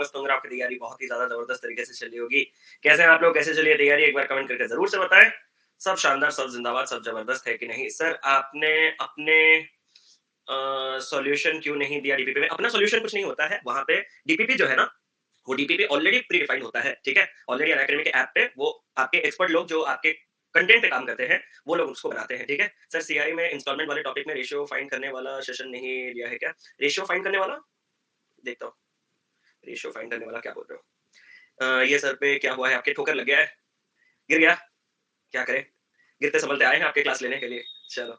मस्त होंगे, आपकी तैयारी बहुत ही ज़्यादा ज़बरदस्त तरीके से चल रही होगी। कैसे हैं आप लोग? कैसे चल रही है तैयारी? एक बार कमेंट करके ज़रूर से बताएँ। सब शानदार, सब ज़िंदाबाद, सब ज़बरदस्त है कि नहीं? सर आपने अपने सॉल्यूशन क्यों नहीं दिया डीपीपी में? अपना सॉल्यूशन कुछ नहीं होता है, वहाँ पे डीपीपी जो है ना, वो डीपीपी ऑलरेडी प्री डिफाइंड होता है, ठीक है? ऑलरेडी अनअकैडमी के ऐप पे वो आपके एक्सपर्ट लोग जो आपके कंटेंट पे काम करते हैं, वो लोग उसको बनाते हैं, ठीक है? सर सीआई में इंस्टॉलमेंट वाले टॉपिक में रेशियो फाइंड करने वाला सेशन नहीं लिया है क्या? रेशियो फाइंड करने वाला? देखता हूँ, रेशियो फाइंड करने वाला क्या बोल रहे हो? ये सर पे क्या हुआ है आपके ठोकर लग गया है? गिर गया? क्या करें? गिरते संभलते आए हैं आपके क्लास लेने के लिए। चलो,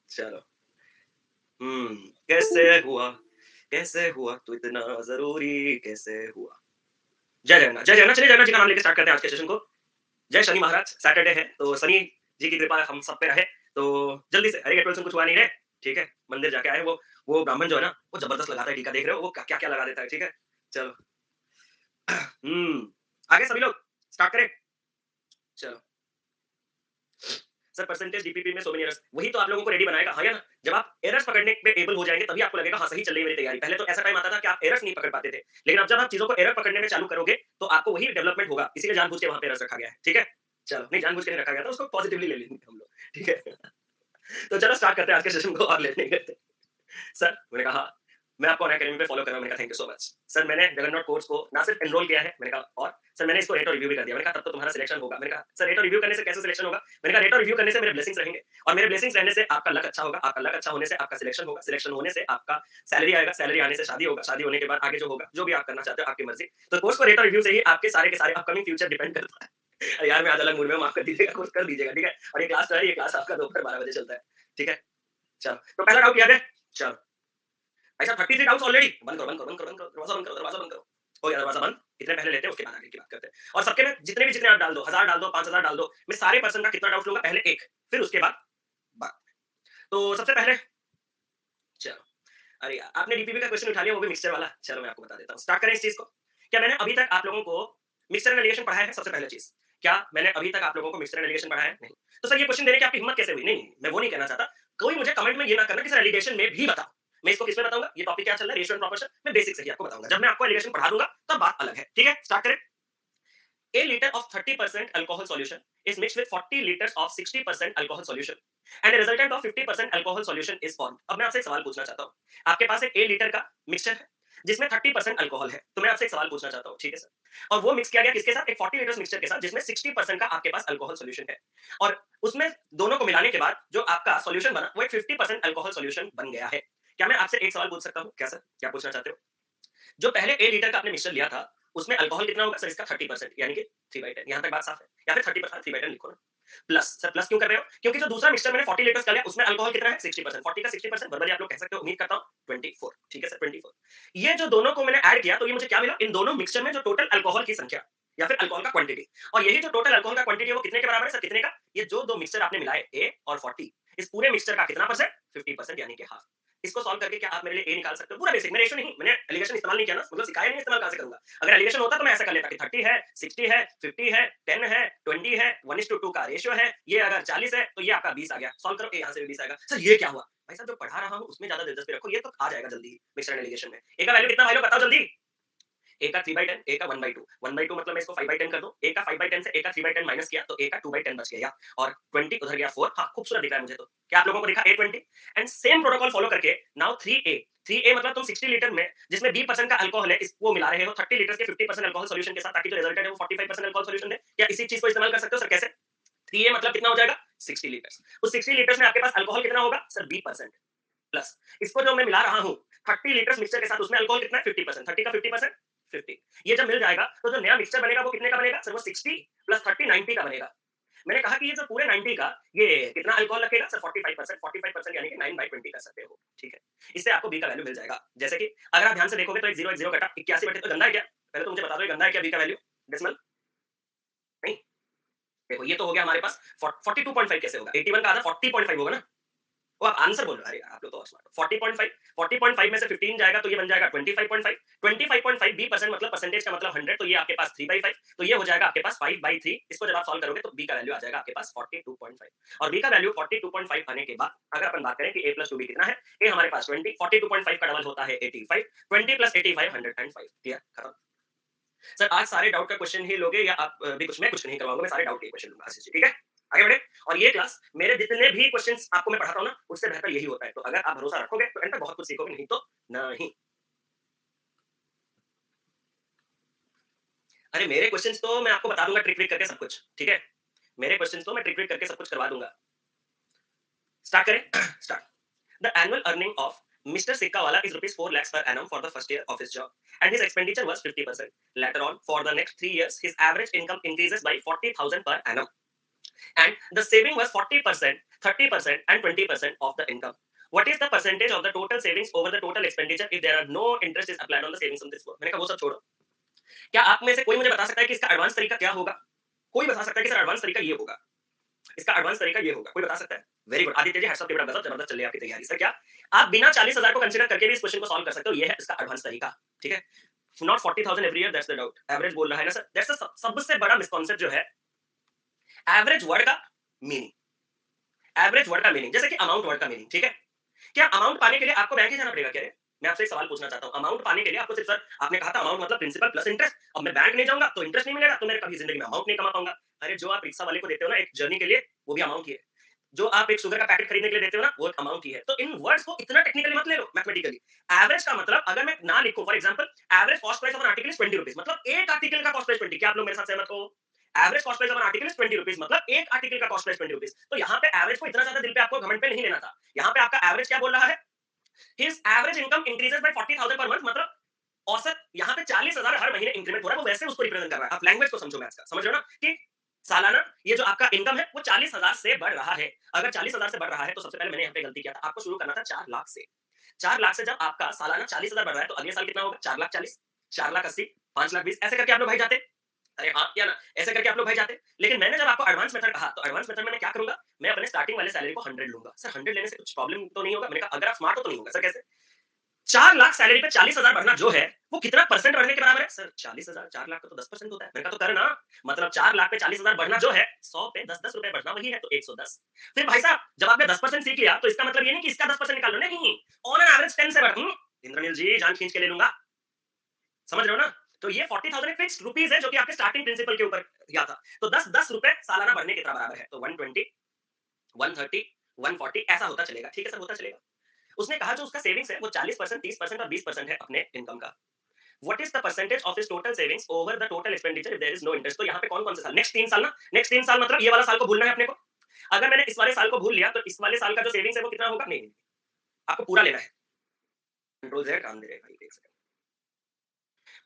चलो। हुँ, कैसे हुआ? कैसे हुआ तू इतना ज़रूरी कैसे हुआ? जय जगन्नाथ, जय जगन्नाथ। चलिए जगन्नाथ जी का नाम लेके स्टार्ट करते हैं आज के सेशन को। जय शनि महाराज, सैटरडे है, तो शनि जी की कृपा हम सब पे रहे। तो जल्दी से अरे गेट वेल सुन कुछ हुआ नहीं रे, ठीक है? मंदिर जाके आए वो ब्राह्मण जो है ना, वो जबरदस्त लगाता है टीका, देख रहे हो? वो क्या-क्या लगा देता है, ठीक है? चलो। आगे सभी लोग स्टार्ट करें? चलो। सर परसेंटेज डीपीपी में सो मेनी एरर्स, वही तो आप लोगों को रेडी बनाएगा, हाँ या ना? जब आप एरर्स पकड़ने पे एबल हो जाएंगे तभी आपको लगेगा हाँ सही चल रही है मेरी तैयारी। पहले तो ऐसा टाइम आता था कि आप एरर्स नहीं पकड़ पाते थे, लेकिन अब जब आप चीजों को एरर पकड़ने में चालू करोगे तो आपको वही डेवलपमेंट होगा, इसीलिए जानबूझ के वहां पे एरर्स रखा गया है, ठीक है? चलो, नहीं जानबूझ के नहीं रखा गया था, उसको पॉजिटिवली ले लेंगे हम लोग, ठीक है? तो चलो स्टार्ट करते हैं आज के सेशन को और लेट नहीं करते। सर मैंने कहा मैं आपको अनअकैडमी पे फॉलो कर रहा हूँ। मैंने कहा thank you so much sir. मैंने जगन्नाथ कोर्स को ना सिर्फ एनरोल किया है, मैंने कहा और सर मैंने इसको रेट और रिव्यू भी कर दिया। मैंने कहा तब तो तुम्हारा सिलेक्शन होगा। मैंने कहा सर रेट और रिव्यू करने से कैसे सिलेक्शन होगा? मैंने कहा रेट और रिव्यू करने से मेरे ब्लेसिंग्स रहेंगे, और मेरे ब्लेसिंग्स रहने से आपका लक अच्छा होगा, आपका लक अच्छा होने से आपका सिलेक्शन होगा, सिलेक्शन होने से आपका सैलरी आएगा, सैलरी आने से शादी होगा, शादी होने के बाद आगे जो होगा, जो भी आप करना चाहते हो आपकी मर्जी। तो कोर्स को रेट और रिव्यू से ही आपके सारे के सारे अपकमिंग फ्यूचर डिपेंड करता है। अरे यार मैं आज अलग मूड में हूं, माफ कर दीजिएगा, कोर्स कर दीजिएगा, ठीक है? और ये क्लास जो है, ये क्लास आपका दोपहर 12 बजे चलता है, ठीक है? चलो तो पहला डाउट याद है? चलो भाई साहब 33 डाउट्स ऑलरेडी। बंद करो, बंद करो, बंद करो, बंद करो, दरवाजा बंद करो, दरवाजा बंद करो। हो गया दरवाजा बंद। इतने पहले लेते हैं, उसके बाद आगे की बात करते हैं। और सबके में जितने आप डाल दो, 1000 डाल दो, 5000 डाल दो, मैं सारे पर्सन का कितना डाउट लूँगा पहले एक, फिर उसके बाद बात। तो सबसे पहले चलो, अरे यार आपने डीपीपी का क्वेश्चन उठा लिया, वो भी मिक्सचर वाला। चलो मैं आपको बता देता हूँ। स्टार्ट करें इस चीज़ को। क्या मैंने अभी तक आप लोगों को मिक्सचर एंड एलिगेशन पढ़ाया है? सबसे पहली चीज़। क्या मैंने अभी तक आप लोगों को मिक्सचर एंड एलिगेशन पढ़ाया है? नहीं। तो सर ये क्वेश्चन देने की आपकी हिम्मत कैसे हुई? नहीं, मैं वो नहीं कहना चाहता। कोई मुझे कमेंट में ये ना करना कि सर एलिगेशन में भी बताओ। मैं इसको किसमें बताऊँगा? ये टॉपिक क्या चल रहा है, रेशियो एंड प्रोपोर्शन, मैं बेसिक से ही आपको बताऊँगा। जब मैं आपको एलिगेशन पढ़ा दूँगा तब बात अलग है। ठीक है? स्टार्ट करें। A liter of 30% alcohol solution is mixed with 40 liters of 60% alcohol solution and a resultant of 50% alcohol solution is formed. अब मैं आपसे एक सवाल पूछना चाहता हूँ। आपके पास एक A लीटर का मिक्सचर है जिसमें 30% अल्कोहल है। तो मैं आपसे एक सवाल पूछना चाहता हूँ, ठीक है सर? और वो मिक्स किया गया किसके साथ? एक 40 लीटर्स मिक्सचर के साथ जिसमें 60% का आपके पास अल्कोहल सॉल्यूशन है। और उसमें दोनों को मिलाने के बाद जो आपका सॉल्यूशन बना वो एक 50% अल्कोहल सॉल्यूशन बन गया है। क्या मैं आपसे एक सवाल पूछ सकता हूँ? क्या सर? क्या पूछना चाहते हो? जो पहले ए लीटर का आपने मिक्सचर लिया था, उसमें अल्कोहल कितना होगा? सर इसका 30% यानी कि 3/10। यहाँ तक बात साफ है? या फिर 30% 3/10 लिखो ना। प्लस सर प्लस क्यों कर रहे हो? क्योंकि जो दूसरा मिक्सचर मैंने 40 लीटर्स का लिया उसमें अल्कोहल कितना है? 60%। 40 का 60% बराबर आप लोग कह सकते हो, उम्मीद करता हूँ 24। ठीक है सर 24। ये जो दोनों को मैंने ऐड किया तो ये मुझे क्या मिला? इन दोनों मिक्सचर में जो टोटल अल्कोहल की संख्या या फिर अल्कोहल का क्वांटिटी, और यही जो टोटल अल्कोहल का क्वांटिटी है वो कितने के बराबर है सर? कितने का? ये जो दो मिक्सचर आपने मिलाए ए और 40, इस पूरे मिक्सचर का कितना परसेंट? 50% यानी कि हाफ। इसको सॉल्व करके क्या आप मेरे लिए ए निकाल सकते हो? पूरा बेसिक, मैंने रेशियो नहीं, मैंने एलिगेशन इस्तेमाल नहीं किया ना, मतलब सिखाया नहीं, इस्तेमाल कहाँ से करूंगा? अगर एलिगेशन होता तो मैं ऐसा कर लेता कि 30 है, 60 है, 50 है, 10 है, 20 है, 1:2 का रेशियो है, ये अगर 40 है तो ये आपका 20 आ गया। सॉल्व करो, ए यहाँ से भी 20 आएगा। सर ये क्या हुआ? भाई साहब जो पढ़ा रहा हूँ उसमें ज्यादा दिलचस्पी रखो, ये तो आ जाएगा जल्दी ही मिक्सर एंड एलिगेशन में। ए का वैल्यू कितना भाई लोग बताओ जल्दी? ए का 3/10, ए का 1/2, 1/2 मतलब मैं इसको 5/10 कर दूं। ए का 5/10 से ए का 3/10 माइनस किया तो ए का 2/10 बच गया, और 20 उधर गया 4। हाँ खूबसूरत दिख रहा है मुझे तो। क्या आप लोगों को दिखा A20? And same protocol follow करके नाउ 3A, 3A मतलब तुम 60 लीटर में जिसमें 20% का अल्कोहल है इसको मिला रहे हो 30 लीटर के 50% अल्कोहल सॉल्यूशन के साथ, ताकि जो रिजल्टेंट है वो 45% अल्कोहल सॉल्यूशन है। क्या इसी चीज को इस्तेमाल कर सकते हो सर? कैसे? 3A मतलब कितना हो जाएगा? 60 लीटर्स। उस 60 लीटर्स में आपके पास अल्कोहल कितना होगा सर? 20%। प्लस इसको जो मैं मिला रहा हूँ 30 लीटर्स मिक्सचर के साथ, उसमें अल्कोहल कितना है? 50%। 30 का 50%, 50। ये जब मिल जाएगा तो जो नया मिक्सचर बनेगा वो कितने का बनेगा सर? वो 60 प्लस 30 90 का बनेगा। मैंने कहा कि ये जो पूरे 90 का ये कितना अल्कोहल रखेगा सर? 45%। 45% यानी कि 9/20 कर सकते हो, ठीक है? इससे आपको बी का वैल्यू मिल जाएगा। जैसे कि अगर आप ध्यान से देखोगे तो एक जीरो कटा 81 बटे, तो गंदा है क्या? पहले तो मुझे बता दो ये गंदा है क्या बी का वैल्यू? डेसिमल नहीं। देखो ये तो हो गया हमारे पास 42.5। कैसे होगा? 81 का आधा 40.5 होगा ना। वो आप आंसर बोल रहे हो, अरे यार, आप लोग तो और स्मार्ट हो। 40.5 40.5 में से 15 जाएगा तो ये बन जाएगा 25.5 25.5 बी परसेंट मतलब परसेंटेज का मतलब 100, तो ये आपके पास 3/5, तो ये हो जाएगा आपके पास 5/3। इसको जब आप सॉल्व करोगे तो बी का वैल्यू आ जाएगा आपके पास 42.5, और बी का वैल्यू 42.5 आने के बाद अगर अपन बात करें कि a + 2b कितना है, a हमारे पास 20, 42.5 का डबल होता है 85, 20 + 85 105। क्लियर, खत्म। सर आज सारे डाउट का क्वेश्चन ही लोगे या आप भी कुछ, मैं कुछ नहीं करवाऊंगा, मैं सारे डाउट के क्वेश्चन लूंगा आशीष जी, ठीक है? आगे बढ़े। और ये क्लास मेरे जितने भी क्वेश्चंस आपको मैं पढ़ाता हूं ना, उससे बेहतर यही होता है, तो अगर आप भरोसा रखोगे तो एंड तक बहुत कुछ सीखोगे, नहीं तो नहीं। अरे मेरे क्वेश्चंस तो मैं आपको बता दूंगा ट्रिक ट्रिक करके सब कुछ, ठीक है? मेरे क्वेश्चंस तो मैं ट्रिक ट्रिक करके सब कुछ करवा दूंगा। स्टार्ट करें। Start. The annual earning of Mr. Sikkawala is rupees 4 lakhs per annum for the first year of his job, and his expenditure was 50%. Later on, for the next 3 years, his average income increases by 40,000 per annum, and the saving was 40%, 30%, and 20% of the income. What is the percentage of the total savings over the total expenditure if there are no interest is applied on the savings from this work? मैंने कहा वो सब छोड़ो, क्या आप में से कोई मुझे बता सकता है कि इसका एडवांस तरीका क्या होगा? कोई बता सकता है कि सर एडवांस तरीका ये होगा, इसका एडवांस तरीका ये होगा, कोई बता सकता है? Very good Aditya ji, hats off के, बड़ा गजब, जबरदस्त चल रही है आपकी तैयारी। सर क्या आप बिना 40,000 को कंसीडर करके भी इस क्वेश्चन को सॉल्व कर सकते हो? ये है इसका एडवांस तरीका, ठीक है? Not 40,000 every year, that's the doubt. Average बोल रहा है ना सर, दैट्स द सबसे बड़ा मिसकॉन्सेप्ट जो है एवरेज वर्ड का मीनिंग। एवरेज वर्ड का मीनिंग जैसे कि अमाउंट वर्ड का मीनिंग, ठीक है? क्या अमाउंट पाने के लिए आपको बैंक ही जाना पड़ेगा क्या रे? मैं आपसे एक सवाल पूछना चाहता हूं, अमाउंट पाने के लिए आपको सिर्फ, सर आपने कहा था अमाउंट मतलब प्रिंसिपल प्लस इंटरेस्ट, अब मैं बैंक नहीं जाऊंगा तो इंटरेस्ट नहीं मिलेगा, तो मेरे कभी जिंदगी में अमाउंट नहीं कमा पाऊंगा। अरे जो आप रिक्शा वाले को देते हो ना एक जर्नी के लिए, वो भी अमाउंट ही है। जो आप एक शुगर का पैकेट खरीदने के लिए देते हो ना, वो एक अमाउंट ही है। तो इन वर्ड्स को इतना टेक्निकली मत ले लो मैथमेटिकली। एवरेज का मतलब अगर मैं ना लिखूं, for example average cost price of an article is 20 rupees, मतलब एक आर्टिकल का कॉस्ट प्राइस 20। क्या आप लोग मेरे साथ सहमत हो? Average cost price of an article is 20 rupees, मतलब एक आर्टिकल का कॉस्ट प्राइस 20 रुपीस। तो यहाँ पे एवरेज को इतना ज्यादा दिल पे आपको घमंड पे नहीं लेना था। यहाँ पे आपका एवरेज क्या बोल रहा है? His average income increases by 40,000 per month, मतलब औसत यहाँ पे 40,000 हर महीने इंक्रीमेंट हो रहा है, वो वैसे उसको रिप्रेजेंट कर रहा है। आप लैंग्वेज को समझो, मैथ्स का समझ रहे हो ना, कि सालाना ये जो आपका इनकम है वो 40,000 से बढ़ रहा है। अगर 40,000 से बढ़ रहा है तो सबसे पहले मैंने यहाँ पे गलती किया था, आपको शुरू करना था 4 लाख से। 4 लाख से जब आपका सालाना 40,000 बढ़ रहा है तो अगले साल कितना होगा? 4 लाख 40, 4 लाख 80, 5 लाख 20, ऐसे करके आप लोग भाई जाते। अरे हाँ, किया ना? ऐसे करके आप लोग भाई जाते। लेकिन मैंने जब आपको एडवांस मेथड कहा, तो एडवांस मेथड में मैं क्या करूंगा? मैं अपने स्टार्टिंग वाले सैलरी को 100 लूंगा। सर 100 लेने से कुछ प्रॉब्लम तो नहीं होगा? मैंने कहा अगर आप स्मार्ट हो तो नहीं होगा। सर कैसे? 4 लाख सैलरी पे 40,000 बढ़ना जो है, वो कितना परसेंट बढ़ने के बराबर है? सर 40,000, 4 लाख का तो 10% होता है। मैंने कहा तो कर ना, मतलब 4 लाख पे 40,000 बढ़ना जो है, 100 पे 10-10 रुपए बढ़ना वही है, तो 110। फिर भाई साहब जब आपने 10% सीख लिया, तो इसका मतलब ये नहीं कि इसका 10% निकाल लो, नहीं, ऑन एन एवरेज 10 से बढ़। इंद्रनील जी जान खींच के ले लूंगा, समझ रहे हो ना? तो ये 40,000 एक फिक्स्ड रुपीस है जो कि आपके स्टार्टिंग प्रिंसिपल के ऊपर किया था। तो 10-10 रुपए सालाना बढ़ने के बराबर है। तो 120, 130, 140 ऐसा होता चलेगा। ठीक है सर, होता चलेगा। उसने कहा जो उसका सेविंग्स है वो 40%, 30% और 20% है अपने इनकम का। What is the percentage of his total savings over the total expenditure if there is no interest? तो यहाँ पे कौन कौन से साल, नेक्स्ट 3 साल ना, नेक्स्ट 3 साल मतलब ये वाला साल को भूलना है अपने को। अगर मैंने इस वाले साल को भूल लिया तो इस वाले साल का जो सेविंग्स है वो कितना होगा? नहीं, आपको पूरा लेना है। कंट्रोल जेड काम दे रहे भाई, देख सकते।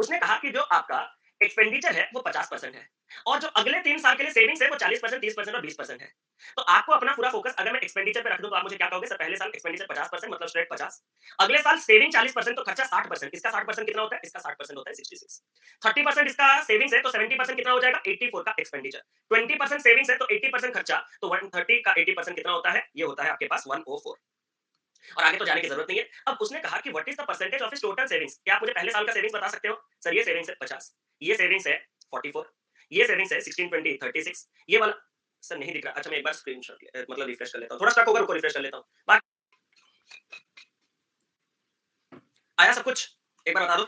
उसने कहा कि जो आपका एक्सपेंडिचर है वो 50% है, और जो अगले 3 साल के लिए सेविंग्स है वो 40%, 30% और 20% है। तो आपको अपना पूरा फोकस अगर मैं एक्सपेंडिचर पे रख दूं तो आप मुझे क्या कहोगे? सर पहले साल एक्सपेंडिचर 50% मतलब स्ट्रेट 50, अगले साल सेविंग 40% तो खर्चा 60%। इसका 60% कितना होता है? इसका 60% होता है 66। 30% इसका सेविंग्स है तो 70% कितना हो जाएगा? 84 का एक्सपेंडिचर। 20% सेविंग्स है तो 80% खर्चा, तो 130 का 80% कितना होता है? ये होता है आपके पास 104। और आगे तो जाने की जरूरत नहीं है। अब उसने कहा कि what is the percentage of his total savings? क्या आप मुझे पहले साल का सेविंग्स बता सकते हो? सर ये सेविंग्स है 50, ये सेविंग्स है 44, ये सेविंग्स है 16, 20, 36, ये वाला सर नहीं दिख रहा। अच्छा मैं एक बार स्क्रीनशॉट मतलब रिफ्रेश कर लेता हूं, थोड़ा स्टक होगा, रुको रिफ्रेश कर लेता हूं। आया सब कुछ? एक बार बता दो।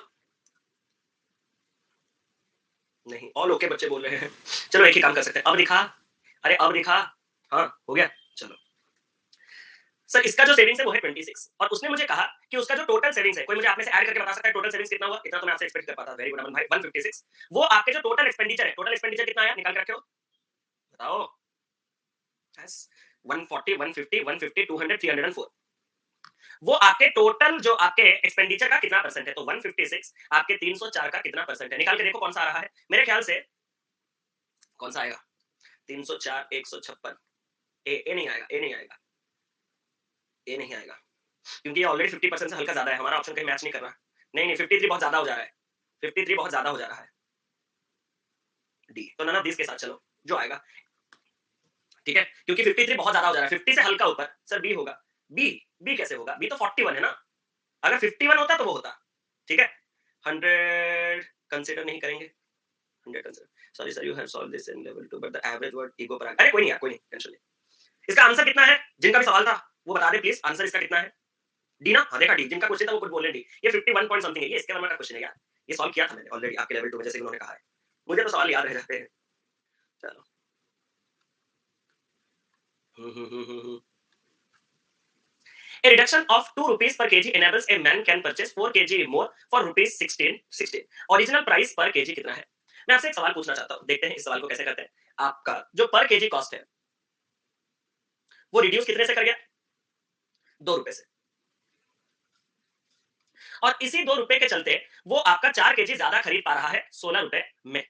नहीं, ऑल ओके बच्चे बोल रहे हैं। चलो एक ही काम कर सकते हैं, अब दिखा। अरे अब दिखा। हाँ हो गया। चलो सर इसका जो सेविंग्स है वो है 26, और उसने मुझे कहा कि उसका जो टोटल सेविंग्स है, कोई मुझे आप में से ऐड करके बता सकता है टोटल सेविंग्स कितना हुआ? इतना तो मैं आपसे एक्सपेक्ट कर पाता। वेरी गुड अमन भाई, 156। वो आपके जो टोटल एक्सपेंडिचर है, टोटल एक्सपेंडिचर कितना आया? निकाल के रखे हो, बताओ। यस, 140, 150, 150, 200, 304। वो आपके टोटल जो आपके एक्सपेंडिचर का कितना परसेंट है? तो 156 आपके 304 का कितना परसेंट है? निकाल के देखो कौन सा आ रहा है। मेरे ख्याल से कौन सा आएगा? 304, 156। ए नहीं आएगा, ए नहीं आएगा, ए नहीं आएगा, क्योंकि ये ऑलरेडी 50% से हल्का ज्यादा है। हमारा ऑप्शन कहीं मैच नहीं कर रहा। नहीं नहीं, 53 बहुत ज्यादा हो जा रहा है, 53 बहुत ज्यादा हो जा रहा है। डी, तो नन ऑफ दिस के साथ चलो जो आएगा, ठीक है, क्योंकि 53 बहुत ज्यादा हो जा रहा है, 50 से हल्का ऊपर। सर बी होगा। बी, बी कैसे होगा? बी तो 41 है ना। अगर 51 होता तो वो होता। ठीक है? 100 कंसीडर नहीं करेंगे। 100 consider. Sorry sir, you have solved this in level 2 but the average word ego पर अरे कोई नहीं यार, कोई नहीं, टेंशन नहीं। इसका आंसर कितना है? जिनका भी सवाल था, वो बता दें प्लीज़, आंसर इसका कितना है? डी ना? हाँ, देखा डी, जिनका क्वेश्चन था वो कुछ बोले डी। ये 51 पॉइंट समथिंग है, ये इसके नंबर का क्वेश्चन है यार। ये सॉल्व किया था मैंने ऑलरेडी आपके लेवल 2 में, जैसे कि उन्होंने कहा है। मुझे तो सवाल याद रह जाते हैं। चलो। हुँ। A reduction of 2 rupees per kg enables a man can purchase 4 kg more for rupees 16. Original price पर केजी कितना है? मैं आपसे एक सवाल पूछना चाहता हूँ, देखते हैं इस सवाल को कैसे करते हैं। आपका जो पर केजी कॉस्ट है, वो रिड्यूस कितने से कर गया? 2 रुपए से। और इसी 2 रुपए के चलते वो आपका 4 केजी ज्यादा खरीद पा रहा है 16 रुपए में।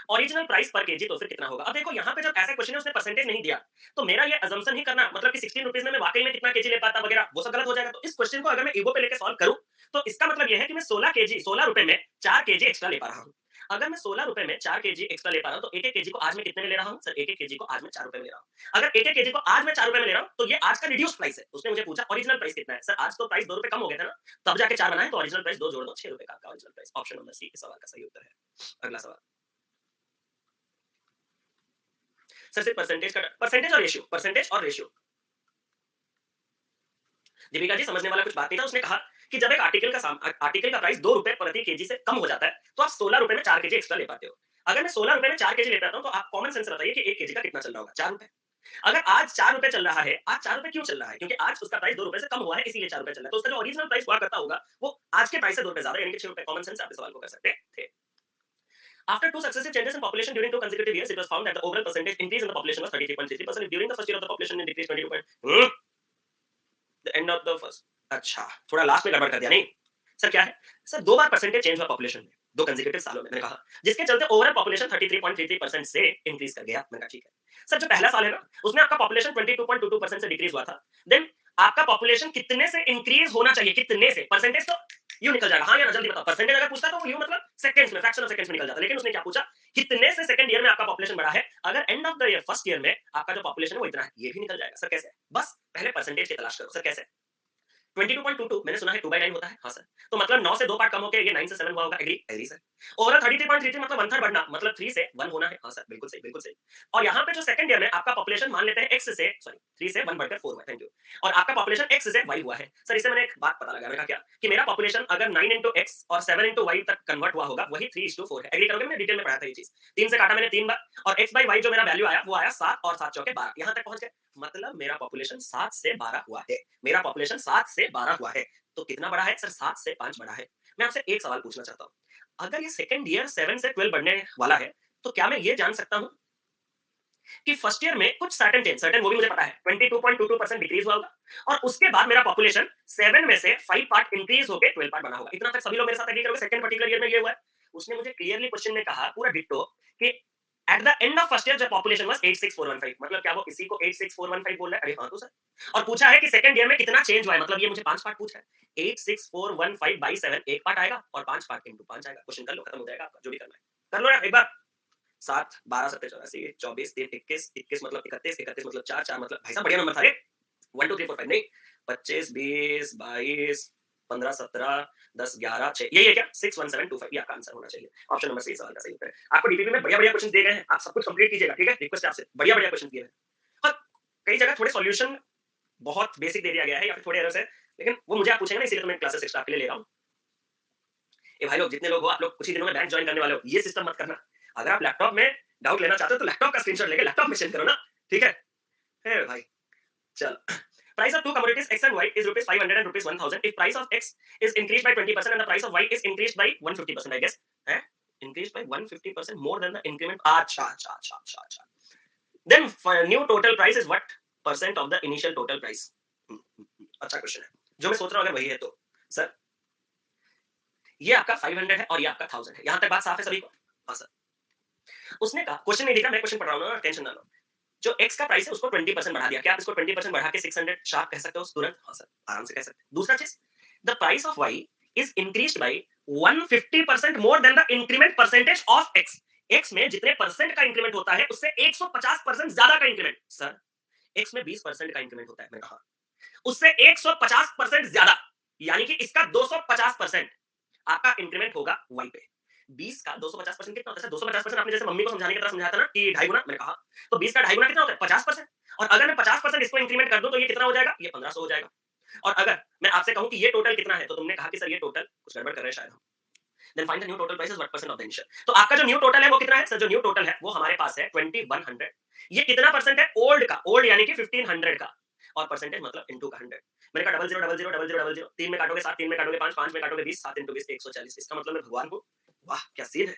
ओरिजिनल प्राइस पर केजी तो फिर कितना होगा? अब देखो यहाँ पे जब ऐसा क्वेश्चन है उसने परसेंटेज नहीं दिया, तो मेरा ये अजम्पशन ही करना मतलब कि 16 रुपीज में मैं वाकई में कितना केजी ले पाता वगैरह, वो सब गलत हो जाएगा। तो इस क्वेश्चन को अगर मैं ईगो पे लेके सॉल्व करूं, तो इसका मतलब ये है कि मैं 16 रुपए में 4 केजी एक्स्ट्रा ले पा रहा हूँ। अगर मैं 16 रुपए में 4 केजी एक्स्ट्रा ले पा रहा हूँ, तो एक एक केजी को आज मैं कितने में ले रहा हूँ? सर, एक एक केजी को आज मैं 4 रुपए में ले रहा हूँ। अगर एक एक केजी को आज मैं 4 रुपए में ले रहा हूँ, तो ये आज का रिड्यूस प्राइस है। उसने मुझे पूछा ओरिजिनल प्राइस कितना है? सर, आज तो प्राइस 2 रुपए कम हो गया था ना, तब जाके 4 बनाए, तो ओरिजिनल प्राइस 2 जोड़ दो, 6 रुपए का आपका original price. Option number C इस सवाल का सही उत्तर है। अगला सवाल। सर, सिर्फ परसेंटेज और रेशियो। दीपिका जी, समझने वाला कुछ बात नहीं था। उसने कहा कि जब एक आर्टिकल का प्राइस 2 रुपए प्रति केजी से कम हो जाता है, तो आप 16 रुपए में 4 केजी एक्स्ट्रा ले पाते हो। अगर मैं 16 रुपए में 4 केजी ले पाता हूं, तो आप कॉमन सेंस बताइए कि 1 केजी का कितना चल रहा होगा? 4 रुपए। अगर आज 4 रुपए चल रहा है, आज 4 रुपए क्यों चल रहा है? क्योंकि आज उसका प्राइस 2 रुपए से कम हुआ है, इसीलिए 4 रुपए चल रहा है। तो उसका जो ओरिजिनल प्राइस हुआ करता होगा, वो आज के प्राइस से 2 रुपए ज्यादा, यानी कि 6 रुपए। कॉमन सेंस आप इस सवाल को कर सकते थे। After two successive changes in population during 2 consecutive years, it was found that the overall percentage increase in the population was 33.33%. During the first year of the population it decreased 22. The end of the first. अच्छा, थोड़ा last में गड़बड़ कर दिया नहीं? Sir क्या है? Sir 2 बार percentage change हुआ पॉपुलेशन में, 2 कंसेक्यूटिव सालों में। मैंने कहा, जिसके चलते ओवरऑल पॉपुलेशन 33.33% से इंक्रीज कर गया। मैंने कहा ठीक है। सर जो पहला साल है ना, उसमें आपका पॉपुलेशन 22.22% से डिक्रीज हुआ था। देन आपका पॉपुलेशन कितने से इंक्रीज होना चाहिए? कितने से? परसेंटेज तो यूं निकल जाएगा, हाँ या ना, जल्दी बताओ। परसेंटेज अगर पूछता तो वो यूं मतलब सेकंड्स में, फ्रैक्शन ऑफ सेकंड्स में निकल जाता। लेकिन उसने क्या पूछा? कितने से सेकंड ईयर में आपका पॉपुलेशन बढ़ा है? अगर end of the year first year में आपका जो पॉपुलेशन है वो इतना है, ये भी निकल जाएगा। सर कैसे? बस पहले परसेंटेज की तलाश करो। सर कैसे? 22.22 मैंने सुना है 2/9 होता है। हाँ सर। तो मतलब 9 से 2 पार्ट कम होके ये 9 से 7 हुआ होगा। एग्री? Agree sir. ओवरऑल 33.33 मतलब 1/3 बढ़ना, मतलब 3 से 1 होना है। हाँ सर, बिल्कुल सही, बिल्कुल सही। और यहाँ पे जो सेकंड ईयर में आपका पॉपुलेशन मान लेते हैं x से, सॉरी 3 से 1 बढ़कर 4 हुआ है। Thank you. और आपका पॉपुलेशन x से y हुआ है। सर इससे मैंने एक बात पता लगा। मैंने कहा क्या? कि मेरा पॉपुलेशन अगर 9 into x और 7 into y तक कन्वर्ट हुआ होगा, वही 3:4 है। एग्री करोगे? मैंने डिटेल में पढ़ा था ये चीज़। 3 से काटा मैंने 3 बार, और x by y जो मेरा वैल्यू आया, वो आया 7 और 7 चौके 12। यहाँ तक पहुँच गए। मतलब मेरा पॉपुलेशन 7 से 12 हुआ है। मेरा पॉपुलेशन 7 से 12 हुआ है। तो कितना बढ़ा है? सर 7 से 5 बढ़ा है। मैं आपसे एक सवाल पूछना चाहता हूँ। अगर ये सेकंड ईयर 7 से 12 बढ़ने वाला है, तो क्या मैं ये जान सकता हूँ कि फर्स्ट ईयर में कुछ सर्टेन वो भी मुझे पता है 22.22% डिक्रीज हुआ होगा, और उसके बाद मेरा पॉपुलेशन 7 में से 5 पार्ट इंक्रीज होके 12 पार्ट बना होगा। इतना तक सभी लोग मेरे साथ एग्री करोगे? सेकंड पर्टिकुलर ईयर में ये हुआ है। उसने मुझे क्लियरली क्वेश्चन में कहा पूरा डिट्टो कि at the end of first year जब पॉपुलेशन वाज 86415, मतलब क्या वो इसी को 86415 बोल रहा है? अरे हाँ तो सर। और पूछा है कि सेकंड ईयर में कितना चेंज हुआ है, मतलब ये मुझे 5 पार्ट पूछा है। 86415 बाय 7 एक पार्ट आएगा और 5 पार्ट इनटू 5 आएगा। क्वेश्चन कर लो, खत्म हो जाएगा आपका, जो भी करना है कर लो यार एक बार। 7 12 7 84 24 3 21 21 मतलब 31 31 मतलब 4 4 मतलब भाई साहब बढ़िया नंबर था रे। 1 2 3 4 5 नहीं, 25 20 22 15 17 10 11 6, यही है क्या? 61725 ये आपका आंसर होना चाहिए। ऑप्शन नंबर सी सवाल का सही उत्तर है। आपको डीपीपी में बढ़िया बढ़िया क्वेश्चन दिए गए हैं, आप सब कुछ कंप्लीट कीजिएगा। ठीक है, रिक्वेस्ट है आपसे, बढ़िया बढ़िया क्वेश्चन दिए हैं। और कई जगह थोड़े सॉल्यूशन बहुत बेसिक दे दिया गया है या फिर थोड़े एरर्स है, लेकिन वो मुझे आप पूछेंगे ना, इसीलिए तो मैं क्लासेस एक्स्ट्रा के लिए ले रहा हूँ। ये भाई लोग जितने लोग हो, आप लोग कुछ ही दिनों में बैंक ज्वाइन करने वाले हो, ये सिस्टम मत करना। अगर आप लैपटॉप में डाउट लेना चाहते हो तो लैपटॉप का स्क्रीनशॉट लेके लैपटॉप में सेंड करो ना। ठीक है? हे भाई, चलो। Price of two commodities x and y is rupees 500 and rupees 1000. If price of x is increased by 20% and the price of y is increased by 150%, I guess. है? Increased by 150% more than the increment. अच्छा. Then new total price is what percent of the initial total price? अच्छा question है। जो मैं सोच रहा हूँ अगर वही है तो सर ये आपका 500 है और ये आपका 1000 है। यहाँ तक बात साफ है सभी को? हाँ सर। उसने कहा, क्वेश्चन नहीं दिख रहा, मैं क्वेश्चन पढ़ रहा हूँ ना, टेंशन ना लो। जो x का प्राइस है उसको 20% बढ़ा दिया। क्या आप इसको 20% बढ़ा के 600 शार्प कह सकते हो तुरंत? हाँ सर, आराम से कह सकते हैं। दूसरा चीज, the price of y is increased by 150% more than the increment percentage of x। x में जितने परसेंट का इंक्रीमेंट होता है उससे 150% ज्यादा का इंक्रीमेंट। सर x में 20% का इंक्रीमेंट होता है। मैं कहा उससे 150% ज्यादा, यानी कि इसका 250% आपका इंक्रीमेंट होगा वाई पे। 20 का 250% कितना होता है? 250% आपने जैसे मम्मी को समझाने की तरह समझाया था ना कि ढाई गुना, मैंने कहा तो 20 का ढाई गुना कितना होता है? 50%। और अगर मैं 50% इसको इंक्रीमेंट कर दूं तो ये कितना हो जाएगा? ये 1500 हो जाएगा। और अगर मैं आपसे कहूं कि ये टोटल कितना है, तो तुमने कहा कि सर ये टोटल कुछ गड़बड़ कर रहे हैं शायद हम। Then find the new total price, what percent of the initial. तो आपका जो न्यू टोटल है वो कितना है? सर जो न्यू टोटल है वो हमारे पास है 2100। ये कितना परसेंट है? ओल्ड का, ओल्ड यानी कि 1500 का, और परसेंटेज मतलब इनटू का 100। मैंने कहा double zero double zero double zero double zero, 3 में काटोगे 7, 3 में काटोगे 5, 5 में काटोगे 20, 7 इंटू 20 140। इसका मतलब मैं भगवान हूँ। वाह क्या सीन है।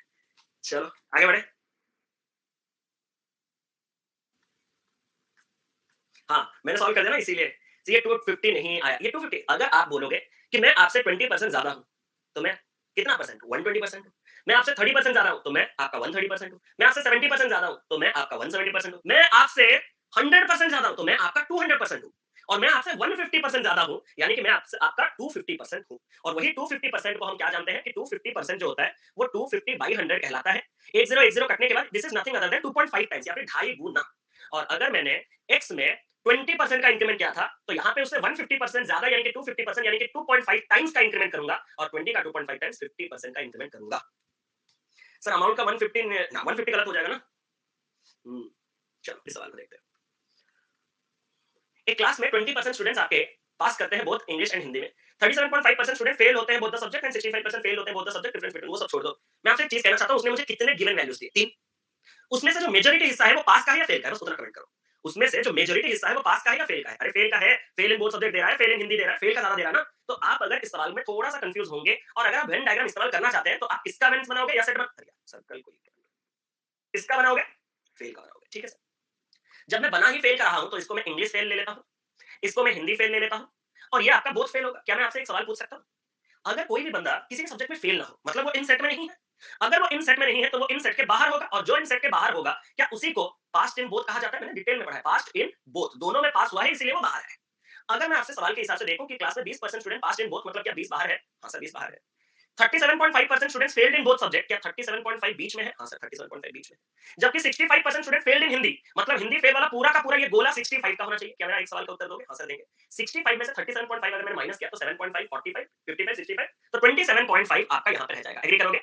चलो आगे बढ़े। हाँ मैंने सॉल्व कर दिया ना इसीलिए। तो ये 250 नहीं आया, ये 250। अगर आप बोलोगे कि मैं आपसे 20% ज्यादा हूं, तो मैं कितना परसेंट? 120% हूं। मैं आपसे 30% ज्यादा हूं तो मैं आपका 130% हूं। मैं आपसे 70% ज्यादा हूं तो मैं आपका 170% हूं। मैं आपसे 100% ज्यादा हूं तो मैं आपका 200% हूं। और मैं आपसे 150% ज्यादा हूं, यानी कि मैं आपसे आपका 250% हूं। और वही 250% को हम क्या जानते हैं कि 250% जो होता है वो 250/100 कहलाता है। 10 कटने के बाद this is nothing other than 2.5 times, या फिर ढाई गुना। और अगर मैंने x में 20% का इंक्रीमेंट किया था, तो यहाँ पे उससे 150% ज्यादा यानी कि 250% यानी कि 2.5 टाइम्स का इंक्रीमेंट करूंगा, और 20 का 2.5 टाइम्स 50% का इंक्रीमेंट करूंगा। सर अमाउंट का 150 ना, 150 गलत हो जाएगा ना। चलो इस सवाल को देखते हैं। एक क्लास में 20% स्टूडेंट्स आपके पास करते हैं बोथ इंग्लिश एंड हिंदी में। 37.5% स्टूडेंट फेल होते हैं both the subject, and 65% fail होते हैं both the subject. Difference between वो सब छोड़ दो। मैं आपसे एक चीज कहना चाहता हूं, उसने मुझे कितने गिवन वैल्यूज दिए? 3। उसमें से जो मेजॉरिटी हिस्सा है वो पास का है या फेल का है, बस उतना कमेंट करो। उसमें से जो मेजॉरिटी हिस्सा है वो पास का है या फेल का है? अरे फेल का है, fail in both subject they रहा है, फेल इन हिंदी दे रहा है, फेल का ज्यादा दे रहा है ना। तो आप अगर इस सवाल में थोड़ा सा कंफ्यूज होंगे, और अगर आप वेन डायग्राम इस्तेमाल करना चाहते हैं, तो आप किसका वेन्स बनाओगे या सेट बना सर्कल को किसका बनाओगे? फेल का बनाओगे, ठीक है सर। जब मैं बना ही फेल का रहा हूं, तो इसको मैं इंग्लिश फेल ले लेता हूं, इसको मैं हिंदी फेल ले लेता हूं, और ये आपका बोथ फेल होगा। क्या मैं आपसे एक सवाल पूछ सकता हूं? अगर कोई भी बंदा किसी भी सब्जेक्ट में फेल ना हो, मतलब वो इन सेट में नहीं है। अगर वो इन सेट में नहीं है तो वो इन सेट के बाहर होगा, और जो इन सेट के बाहर होगा, क्या उसी को पास्ट इन बोथ कहा जाता है? मैंने डिटेल में पढ़ा है, पास्ट इन बोथ, दोनों में पास हुआ है इसलिए वो बाहर है। अगर मैं आपसे सवाल के हिसाब से देखूं कि क्लास में 20% स्टूडेंट पास्ट इन बोथ, मतलब क्या 20 बाहर है? हाँ सर 20 बाहर है। 37.5% students failed in both subject, क्या 37.5 बीच में है? हाँ सर 37.5 बीच में। जबकि 65% स्टूडेंट फेल्ड इन हिंदी, मतलब हिंदी फेल वाला पूरा का पूरा ये गोला 65 का होना चाहिए। क्या मेरा एक सवाल का उत्तर दोगे? हाँ सर देंगे। 65 में से 37.5 अगर मैंने माइनस किया तो 7.5, 45, 55, 65, तो 27.5 आपका यहाँ पे रह जाएगा। एग्री करोगे?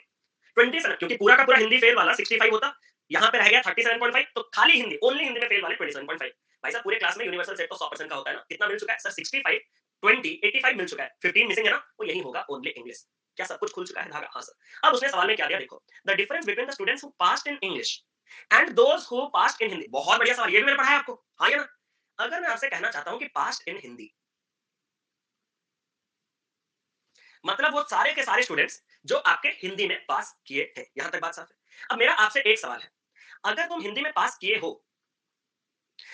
27, क्योंकि पूरा का पूरा हिंदी फेल वाला 65 होता, यहाँ पे रह गया 37.5, तो खाली हिंदी, ओनली हिंदी में फेल वाले 27.5। भाई साहब पूरे क्लास में यूनिवर्सल सेट तो 100% का होता है ना, कितना मिल चुका है सर? 65, 20, 85 मिल चुका है, 15 मिसिंग है ना, वो यही होगा ओनली इंग्लिश। क्या सब कुछ खुल चुका है धागा? हाँ सर। अब उसने सवाल में क्या दिया देखो, the difference between the students who passed in English and those who passed in Hindi. बहुत बढ़िया सवाल, ये भी मैंने पढ़ा है आपको, हाँ या ना? अगर मैं आपसे कहना चाहता हूं कि पास्ड इन हिंदी, मतलब वो सारे के सारे स्टूडेंट्स जो आपके हिंदी में पास किए हैं। यहां तक बात साफ है। अब मेरा आपसे एक सवाल है, अगर तुम हिंदी में पास किए हो,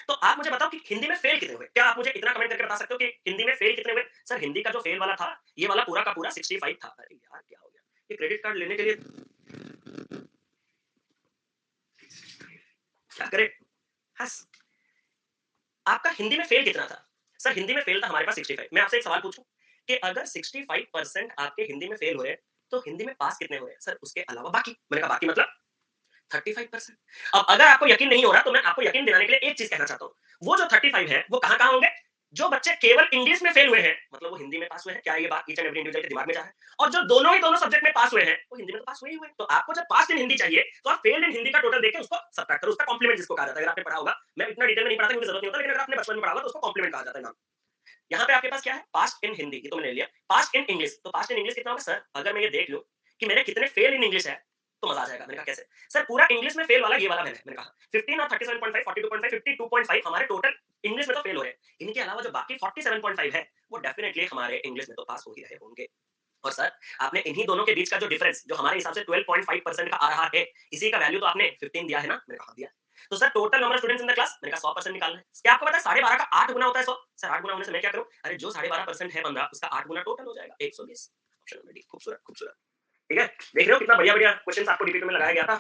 तो आप मुझे बताओ कि हिंदी में फेल कितने हुए? क्या आप मुझे इतना कमेंट करके बता सकते हो कि हिंदी में फेल कितने हुए? सर हिंदी का जो फेल वाला था, ये वाला पूरा का पूरा 65 था। अरे यार क्या हो गया? ये क्रेडिट कार्ड लेने के लिए क्या करे? हस, आपका हिंदी में फेल कितना था? सर हिंदी में फेल था हमारे पास 65। मैं आपसे एक सवाल पूछूं कि अगर 65% आपके हिंदी में फेल हो रहे हैं, तो हिंदी में पास कितने हो रहे हैं? सर उसके अलावा बाकी। मैंने कहा बाकी मतलब 35%। अब अगर आपको यकीन नहीं हो रहा, तो मैं आपको यकीन दिलाने के लिए एक चीज कहना चाहता हूं, वो जो 35 है वो कहां कहां होंगे? जो बच्चे केवल इंग्लिश में फेल हुए हैं, मतलब वो हिंदी में पास हुए हैं, क्या ये बात ईच एंड एवरी इंडिविजुअल के दिमाग में जा है? और जो दोनों ही दोनों सब्जेक्ट में पास हुए हैं, वो हिंदी में तो पास हुए ही हुए। तो आपको जब पास इन हिंदी चाहिए, तो आप फेल्ड इन हिंदी का टोटल देके उसको सबट्रैक्ट करो, उसका कॉम्प्लीमेंट जिसको कहा जाता है। अगर आपने पढ़ा होगा, मैं इतना डिटेल में नहीं पढ़ाता क्योंकि जरूरत नहीं होता, लेकिन अगर आपने बचपन में पढ़ा होगा तो उसको कॉम्प्लीमेंट कहा जाता है नाम। यहाँ पे आपके पास क्या है? पास्ट इन हिंदी, ये तो मैंने ले लिया। पास्ट इन इंग्लिश, तो पास्ट इन इंग्लिश कितना होगा सर? अगर मैं ये देख लूं कि मेरे कितने फेल इन इंग्लिश है, तो मजा आ जाएगा। मैंने कहा कैसे? सर पूरा इंग्लिश में फेल वाला ये वाला मैंने कहा 15 और 37.5, 42.5, 52.5 हमारे टोटल इंग्लिश में तो फेल हो रहे हैं। इनके अलावा जो बाकी 47.5 है, वो डेफिनेटली हमारे इंग्लिश में तो पास हो ही रहे होंगे। और सर आपने इन्हीं दोनों के बीच का जो डिफरेंस, जो हमारे हिसाब से 12.5% का आ रहा है, इसी का वैल्यू तो आपने 15 दिया है ना? मैंने कहा दिया। तो sir total number of students in the class, मैंने कहा 100% निकालना है। क्या आपको पता है 12.5 का 8 गुना होता है 100? सर 8 गुना होने से मैं क्या करूं? अरे जो 12.5% है 15, उसका 8 गुना टोटल हो जाएगा 120। ऑप्शन नंबर डी, खूबसूरत खूबसूरत। ठीक है, देख रहे हो कितना बढ़िया बढ़िया क्वेश्चंस आपको डीपीपी में लगाया गया था।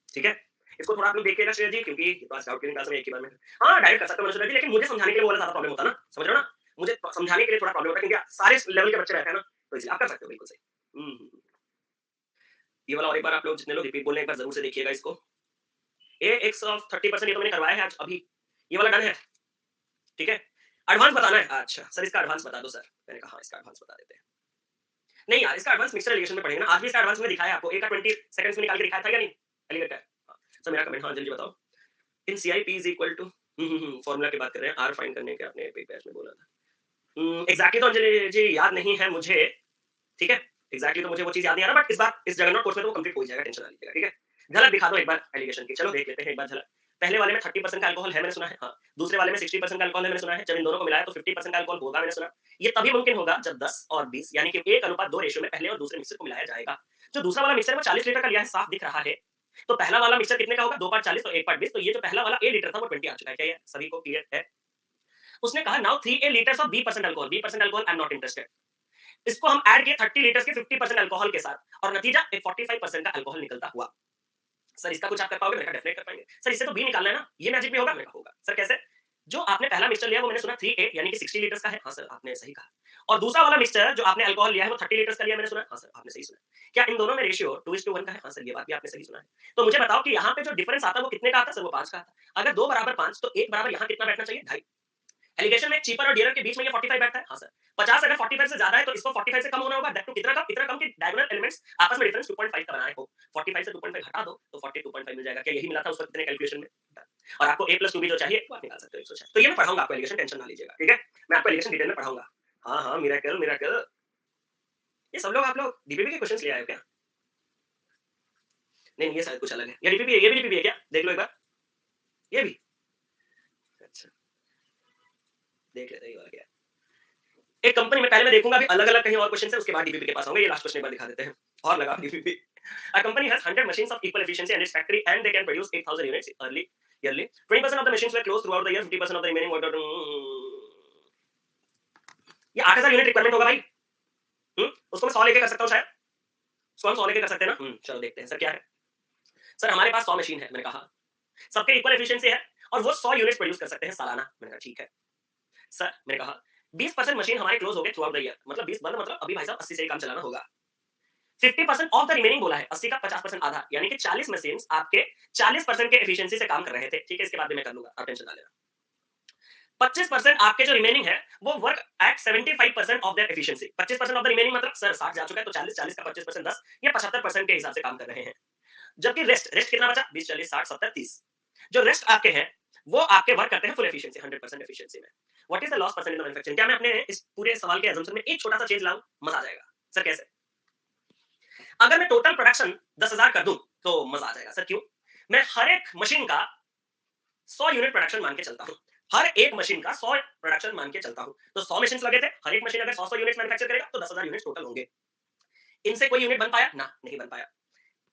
ठीक है, इसको थोड़ा आप लोग देखिएगा श्रेय जी, क्योंकि ये पास डाउट क्लियरिंग क्लास में एक ही बार में हाँ डायरेक्ट कर सकते हो मनोज जी, लेकिन मुझे समझाने के लिए वो वाला ज्यादा प्रॉब्लम होता है ना, समझ रहे हो ना? मुझे समझाने के लिए थोड़ा प्रॉब्लम होता है, क्योंकि सारे लेवल के बच्चे रहते हैं ना, तो इसलिए आप कर सकते हो बिल्कुल सही। ये वाला और एक बार आप लोग जितने लोग रिपीट बोल रहे हैं एक बार जरूर से देखिएगा इसको। ए एक्स ऑफ 30%, ये तो मैंने करवाया है आज अभी, ये वाला डन है। ठीक है, एडवांस बताना है? अच्छा, सर इसका एडवांस बता दो सर। मैंने कहा हाँ, इसका एडवांस बता देते हैं। नहीं यार, इसका एडवांस मिक्सचर एलिगेशन में पढ़ेंगे ना। आज भी इसका एडवांस मैंने दिखाया है आपको। ए का 20 सेकंड्स में निकाल के दिखाया था या नहीं? एलिगेट का। हाँ, सर मेरा कमेंट हाँ, जल्दी बताओ। इन CIP is equal to formula की बात कर रहे हैं। आर फाइंड करने के आपने एक बैच में बोला था। एग्जैक्टली तो अंजलि जी याद नहीं है मुझे, ठीक है? एग्जैक्टली तो मुझे वो चीज़ याद नहीं आ रहा, बट इस बार इस जगन्नाथ कोर्स में तो वो कंप्लीट हो ही जाएगा, टेंशन ना लीजिएगा, ठीक है? झलक दिखा दो एक बार एलिगेशन की। चलो देख लेते हैं एक बार झलक। पहले वाले में 30% का अल्कोहल है मैंने सुना है, हाँ। दूसरे वाले में 60% का अल्कोहल है मैंने सुना है। जब इन दोनों को मिलाया तो 50% का अल्कोहल होगा मैंने सुना। ये तभी मुमकिन होगा जब 10 और 20 यानी कि 1:2 रेशियो में पहले और दूसरे मिक्सर को मिलाया जाएगा। जो दूसरा वाला मिक्सर है वो 40 लीटर का लिया है, साफ दिख रहा है। तो पहला वाला मिक्सर कितने का होगा? 2 पार्ट 40 तो 1 पार्ट 20, तो ये जो पहला वाला ए लीटर था वो 20 आ चुका है। क्या ये सभी को क्लियर है? उसने कहा now 3 A litres of B% alcohol. B% alcohol I am not interested. इसको हम ऐड किए 30 लीटर्स के 50% अल्कोहल के साथ और नतीजा एक 45% का अल्कोहल निकलता हुआ। सर इसका कुछ आप कर पाओगे? मैंने कहा डेफिनेट कर पाएंगे। सर इससे तो बी निकालना है ना, ये मैजिक भी होगा? मैंने कहा होगा। सर कैसे? जो आपने पहला मिक्सचर लिया वो मैंने सुना 3A यानी कि 60 लीटर्स का है। हाँ सर, आपने सही कहा। और दूसरा वाला मिक्सचर जो आपने अल्कोहल लिया है वो 30 लीटर्स का लिया मैंने सुना। हाँ सर, आपने सही सुना। क्या इन दोनों में रेशियो 2:1 का है? हाँ सर, ये बात भी आपने सही सुना है। तो मुझे बताओ कि यहाँ पे जो डिफरेंस आता है वो कितने का आता है? सर वो 5 का आता है। अगर 2 बराबर 5 तो 1 बराबर यहाँ कितना बैठना चाहिए? 2.5। एलिगेशन में चीपर और डियरर के बीच में ये 45 बैठता है। हाँ सर। 50 अगर 45 से ज्यादा है तो इसको 45 से कम होना होगा। दैट टू कितना कम? इतना कम कि डायगोनल एलिमेंट्स आपस में डिफरेंस 2.5 का बनाए हो। 45 से 2.5 हटा दो तो 42.5 मिल जाएगा। क्या यही मिला था उस वक्त इतने कैलकुलेशन में? और आपको a + 2b जो चाहिए वो आप निकाल सकते हो 106। तो ये मैं पढ़ाऊंगा आपको एलिगेशन, टेंशन ना लीजिएगा, ठीक है? मैं आपको एलिगेशन डिटेल में पढ़ाऊंगा। हाँ हाँ, मिरेकल मिरेकल। ये सब लोग आप लोग डीपीपी के क्वेश्चंस ले आए हो क्या? नहीं नहीं, ये शायद कुछ अलग है। ये डीपीपी है, ये भी डीपीपी है क्या? देख लो एक बार। ये भी अच्छा, देख लेते हैं ये वाला क्या है। एक कंपनी में पहले मैं देखूंगा अभी अलग-अलग कहीं और क्वेश्चन है, उसके बाद डीपीपी के पास आऊंगा। ये लास्ट क्वेश्चन एक बार दिखा देते हैं और लगा DPP. A company has 100 machines of equal efficiency in its factory and they can produce 8,000 units early yearly. 20% of the machines were closed throughout the year, 50% of the remaining were ये 8,000 unit requirement होगा भाई। उसको मैं 100 लेके कर सकता हूँ शायद। उसको हम 100 लेके कर सकते हैं ना? चलो देखते हैं सर क्या है। सर हमारे पास 100 मशीन है। मैंने कहा सबके इक्वल एफिशिएंसी है और वो 100 यूनिट्स प्रोड्यूस कर सकते हैं सालाना। मैंने कहा ठीक है। सर मैंने कहा 20% मशीन हमारे क्लोज हो गए थ्रू आउट द ईयर, मतलब 20 बंद, मतलब अभी भाई साहब 80 से ही काम चलाना होगा। 50% ऑफ द रिमेनिंग बोला है, 80 का 50% आधा, यानी कि 40 मशीन्स आपके 40% के एफिशिएंसी से काम कर रहे थे। ठीक है, इसके बाद भी मैं कर लूंगा, आप टेंशन ना लेना। 25% आपके जो रिमेनिंग है वो work at 75% of their efficiency. 25% of the remaining मतलब सर 60 जा चुका है तो 40 40 का 25% 10, ये 75% के हिसाब से काम कर रहे हैं। जबकि रेस्ट रेस्ट कितना बचा? 20 40 60 70 30। जो रेस्ट आपके हैं वो आपके वर्क करते हैं फुल एफिशिएंसी 100% एफिशिएंसी में। What is the loss percent in the manufacturing? क्या मैं अपने इस पूरे सवाल के assumption में एक छोटा सा चेंज लाऊं? मजा आ जाएगा। सर कैसे? अगर मैं टोटल प्रोडक्शन 10,000 कर दूं तो मजा आ जाएगा। सर क्यों? मैं हर एक मशीन का 100 यूनिट प्रोडक्शन मान के चलता हूं। हर एक मशीन का 100 प्रोडक्शन मान के चलता हूं। तो 100 मशीन्स लगे थे, हर एक मशीन अगर 100 यूनिट्स मैन्युफैक्चर करेगा तो 10,000 यूनिट्स टोटल होंगे। इनसे कोई यूनिट बन पाया? ना, नहीं बन पाया।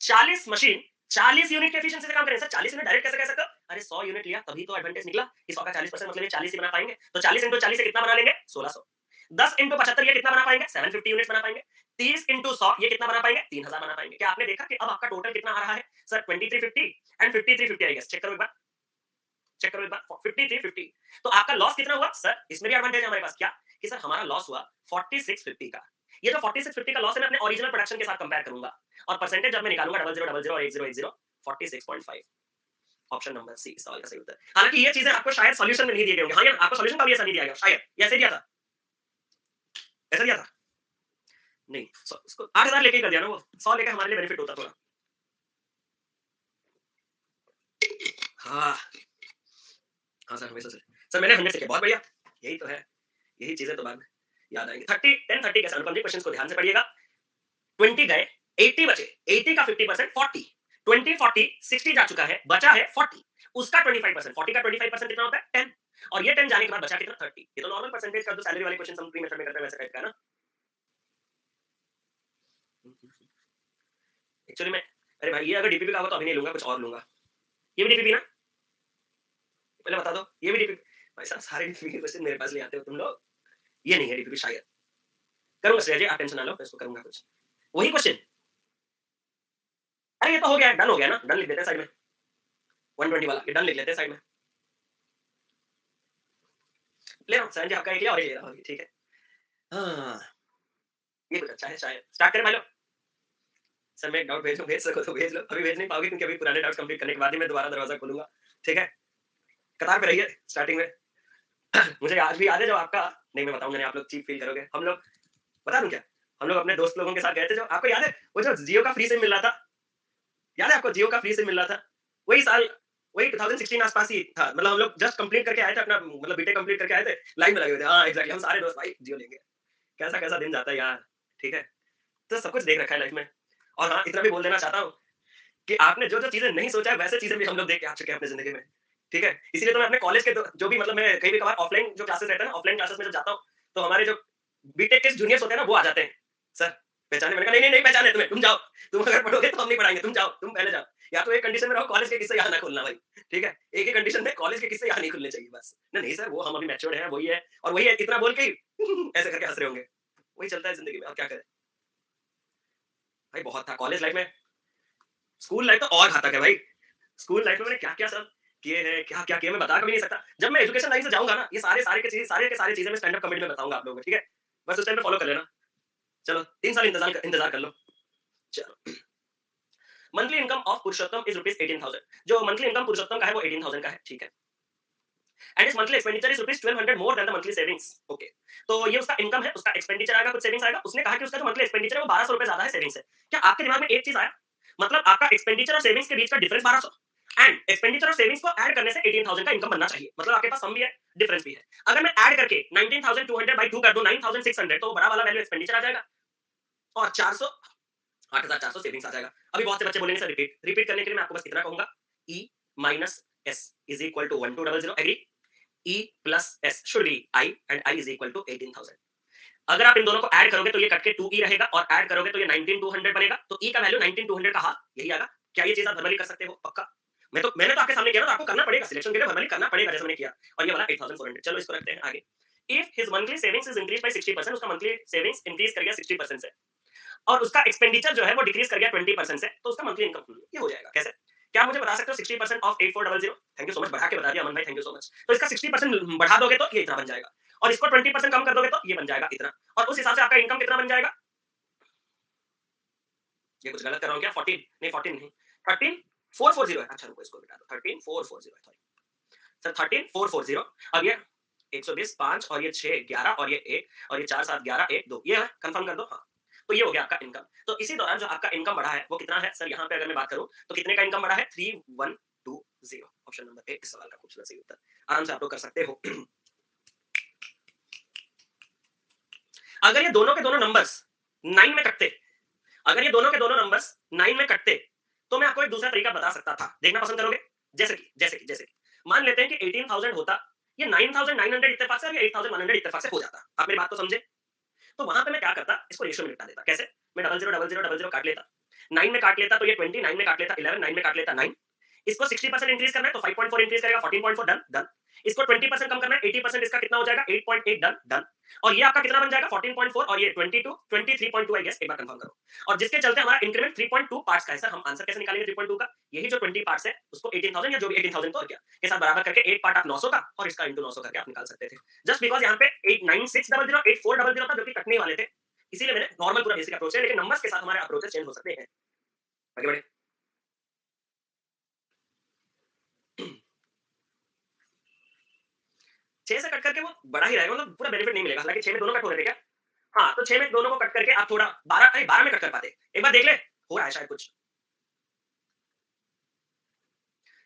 40 मशीन 40 यूनिट के एफिशिएंसी से काम करें। सर 40 यूनिट डायरेक्ट कैसे कह सकते हो? अरे 100 यूनिट लिया तभी तो एडवांटेज निकला कि 100 का 40% मतलब ये 40 ही बना पाएंगे। तो 40 into 40 से कितना बना लेंगे? 1600। 10 into 75 ये कितना बना पाएंगे? 750 यूनिट्स बना पाएंगे। 30 into 100 ये कितना बना पाएंगे? 3000 बना पाएंगे। क्या आपने देखा कि अब आपका टोटल कितना आ रहा है? Sir 2350 and 5350 I guess. Check करो एक बार, चेक करो एक बार। 5350। तो आपका लॉस कितना हुआ? सर इसमें भी एडवांटेज है हमारे पास। क्या कि सर हमारा लॉस हुआ 4650 का। ये जो 4650 का लॉस है मैं अपने ओरिजिनल प्रोडक्शन के साथ कंपेयर करूंगा और परसेंटेज जब मैं निकालूंगा 0000 और 1080 46.5। ऑप्शन नंबर सी इस सवाल का सही उत्तर। हालांकि ये चीजें आपको शायद सॉल्यूशन में नहीं दिए गए होंगे। हाँ या आपको सॉल्यूशन का भी ऐसा नहीं दिया गया शायद, ये ऐसे दिया था, ऐसा दिया था नहीं। उसको 8,000 लेके ही कर दिया ना, वो 100 लेके हमारे लिए बेनिफिट होता थोड़ा। हाँ हाँ सर हमेशा सर मैंने 100 से किया, बहुत बढ़िया। यही तो है, यही चीजें तो बाद में याद आएंगी। 30 10 30 कैसे अनुपम जी? क्वेश्चंस को ध्यान से पढ़िएगा। 20 गए, 80 बचे। 80 का 50% 40, 20 40 60 जा चुका है, बचा है 40। उसका 25%, 40 का 25% कितना होता है? 10। और ये 10 जाने के बाद बचा कितना? 30। ये तो नॉर्मल परसेंटेज का जो सैलरी वाले क्वेश्चन हम प्री मेथड में करते हैं वैसा टाइप का ना। एक्चुअली मैं, अरे भाई ये अगर डीपीपी का होगा तो अभी नहीं लूंगा, कुछ और लूंगा। ये भी डीपीपी ना? पहले बता दो, ये भी डीपीपी? भाई साहब सारे डीपीपी के क्वेश्चन मेरे पास ले आते हो तुम लोग। ये नहीं है डीपीपी शायद। करूंगा श्रेया जी, आप टेंशन ना लो, मैं इसको करूंगा कुछ। वही क्वेश्चन। अरे ये तो हो गया, डन हो गया ना, डन लिख देते हैं साइड में। 120 वाला ये डन लिख लेते हैं साइड में। ले रहा हूँ सर जी, आपका एक लिया और एक ले रहा हूँ, ठीक है। हाँ, ये कुछ अच्छा है शायद। स्टार्ट करें भाई लोग? सर मैं एक डाउट भेज दूं, भेज सको तो भेज लो। अभी भेज नहीं पाओगे क्योंकि अभी पुराने डाउट्स कंप्लीट करने के बाद ही मैं दोबारा दरवाजा खोलूंगा, ठीक है? कतार पे रहिए स्टार्टिंग में। मुझे आज भी याद है जब आपका, नहीं मैं बताऊंगा नहीं, आप लोग चीप फील करोगे। हम लोग, बता दूं क्या, हम लोग अपने दोस्त लोगों के साथ गए थे, जो आपको याद है वो जो जियो का फ्री सिम मिल रहा था, याद है आपको जियो का फ्री सिम मिल रहा था, वही साल, वही 2016 आसपास ही था। मतलब हम लोग जस्ट कंप्लीट करके आए थे अपना, मतलब बीटेक कंप्लीट करके आए थे, लाइन में लगे हुए थे। हाँ एग्जैक्टली, हम सारे दोस्त भाई जियो लेंगे। कैसा कैसा दिन जाता है यार। ठीक है, तो सब कुछ देख रखा है लाइफ में। और हाँ, इतना भी बोल देना चाहता हूँ कि आपने जो जो चीजें नहीं सोचा है वैसे चीजें भी हम लोग देख के आ चुके हैं अपनी जिंदगी में। ठीक है, इसीलिए तो मैं अपने कॉलेज के जो भी, मतलब मैं कहीं भी कभार ऑफलाइन जो क्लासेस रहते हैं ना, ऑफलाइन क्लासेस में जब जाता हूँ, तो हमारे जो बीटेक के जूनियर्स होते हैं ना, वो आ जाते हैं। सर पहचाने? मैंने कहा नहीं नहीं नहीं पहचाने तुम्हें, तुम जाओ, तुम अगर पढ़ोगे तो हम नहीं पढ़ाएंगे, तुम जाओ, तुम पहले जाओ। या तो एक कंडीशन में रहो, कॉलेज के किस्से यहाँ ना खोलना भाई। ठीक है, एक ही कंडीशन में, कॉलेज के किस्से यहाँ नहीं खुलने चाहिए बस। नहीं नहीं सर, वो हम अभी मैच्योर्ड है, वही है और वही है, इतना बोल के ही ऐसे करके हंस रहे होंगे। वही चलता है जिंदगी में, और क्या करें भाई। बहुत था कॉलेज लाइफ में। स्कूल लाइफ तो और घातक है भाई। स्कूल लाइफ में मैंने क्या क्या सब किए हैं, क्या क्या किए, मैं बता कभी नहीं सकता। जब मैं एजुकेशन लाइन से जाऊंगा ना, ये सारे सारे के चीज, सारे के सारे चीजें मैं स्टैंड अप कॉमेडी में बताऊंगा आप लोगों को। ठीक है, बस उस टाइम पे फॉलो कर लेना। चलो 3 साल इंतजार कर लो। चलो, monthly income of Purushottam is rupees 18,000। जो मंथली इनकम पुरुषोत्तम का है वो 18,000 का है। ठीक है, and is monthly expenditure is rupees 1200 more than the monthly savings. Okay, तो ये उसका इनकम है, उसका एक्सपेंडिचर आएगा, कुछ सेविंग्स आएगा। उसने कहा कि उसका जो मंथली एक्सपेंडिचर है वो 1200 रुपए ज्यादा है सेविंग्स से। क्या आपके दिमाग में एक चीज आया, मतलब आपका एक्सपेंडिचर और सेविंग्स के बीच का डिफरेंस 1200, एंड एक्सपेंडिचर और सेविंग्स को ऐड करने से 18,000 का इनकम बनना चाहिए। मतलब आपके पास सम भी है, डिफरेंस भी है। अगर मैं ऐड करके 19,200 बाई 2 कर दूं 9,600, तो वो बड़ा वाला वैल्यू एक्सपेंडिचर आ जाएगा, और 400, 8,400 सेविंग्स आ जाएगा। अभी बहुत से बच्चे बोलेंगे सर रिपीट, रिपीट करने के लिए मैं आपको बस इतना कहूंगा, E minus S is equal to 1200, agree? E plus S should be I and I is equal to 18,000। अगर आप इन दोनों को ऐड करोगे तो ये कट के 2E रहेगा, और ऐड करोगे तो ये 19,200 बनेगा। तो E का वैल्यू 19,200 का हाफ यही आएगा। क्या ये चीज आप वर्बली कर सकते हो? पक्का? मैंने तो आपके सामने किया ना, तो आपको करना पड़ेगा, सिलेक्शन के लिए वर्बली करना पड़ेगा जैसे मैंने किया। और ये वाला 8,400। चलो इसको रखते हैं आगे। If his monthly savings is increase by 60%, उसका मंथली सेविंग्स इंक्रीज कर गया 60% से, और उसका एक्सपेंडिचर जो है वो डिक्रीज कर गया 20% से, तो उसका मंथली इनकम ये हो जाएगा। कैसे? क्या आप मुझे बता सकते हो 60% of 8400? Thank you so much, बढ़ा के बता दिया अमन भाई, थैंक यू सो मच। तो इसका 60% बढ़ा दोगे तो ये इतना बन जाएगा, और इसको 20% कम कर दोगे तो ये बन जाएगा इतना, और उस हिसाब से आपका इनकम कितना बन जाएगा। ये कुछ गलत कर रहा हूँ क्या? 14 नहीं, 14 नहीं, 13,440 है। अच्छा रुको, इसको बिटा दो, 13,440 है, सॉरी सर, 13,440। अब ये 120, 5 और ये 6 11 और ये 1 और ये 4 7 11 1 2, ये है, कंफर्म कर दो। हाँ, तो ये हो गया आपका इनकम। तो इसी दौरान जो आपका इनकम बढ़ा है वो कितना है सर? यहाँ पे अगर मैं बात करूं तो कितने का इनकम बढ़ा है? 3120। ऑप्शन नंबर ए इस सवाल का खूबसूरत सही उत्तर। आराम से आप लोग कर सकते हो। अगर ये दोनों के दोनों नंबर्स 9 में कटते, अगर ये दोनों के दोनों नंबर्स 9 में कटते, तो मैं आपको एक दूसरा तरीका बता सकता था। देखना पसंद करोगे? जैसे कि मान लेते हैं कि 18,000 होता, ये 9,900 इत्तेफाक से, और ये 8,100 इत्तेफाक से हो जाता। आप मेरी बात को समझे? तो वहां पे मैं क्या करता, इसको रेशियो में निपटा देता। कैसे? मैं double zero double zero double zero काट लेता, 9 में काट लेता तो ये 20, 9 में काट लेता 11, 9 में काट लेता 9। इसको 60% इंक्रीज करना है तो 5.4 इंक्रीज करेगा, 14.4, डन डन। इसको 20% कम करना है, 80%, इसका कितना हो जाएगा? 8.8, डन डन। और ये आपका कितना बन जाएगा? 14.4, और ये 22, 23.2 आई गेस, एक बार कंफर्म करो। और जिसके चलते हमारा इंक्रीमेंट 3.2 पार्ट्स का है। सर हम आंसर कैसे निकालेंगे 3.2 का? यही जो 20 पार्ट्स है उसको 18,000 या जो भी 18,000 तो और क्या के साथ बराबर करके एक पार्ट आप 900 का और इसका इंटू 900 करके आप निकाल सकते थे। जस्ट बिकॉज यहाँ पे 89600 8400 था जो कि कटने वाले थे, इसीलिए मैंने नॉर्मल पूरा बेसिक अप्रोच है, लेकिन नंबर्स के साथ हमारे अप्रोचेस चेंज हो सकते हैं। आगे बढ़े। 6 से कट करके वो बड़ा ही रहेगा, मतलब पूरा बेनिफिट नहीं मिलेगा। हालांकि 6 में दोनों कट हो रहे थे क्या? हाँ, तो 6 में दोनों को कट करके आप थोड़ा 12, अरे 12 में कट कर पाते। एक बार देख ले, हो रहा है शायद कुछ।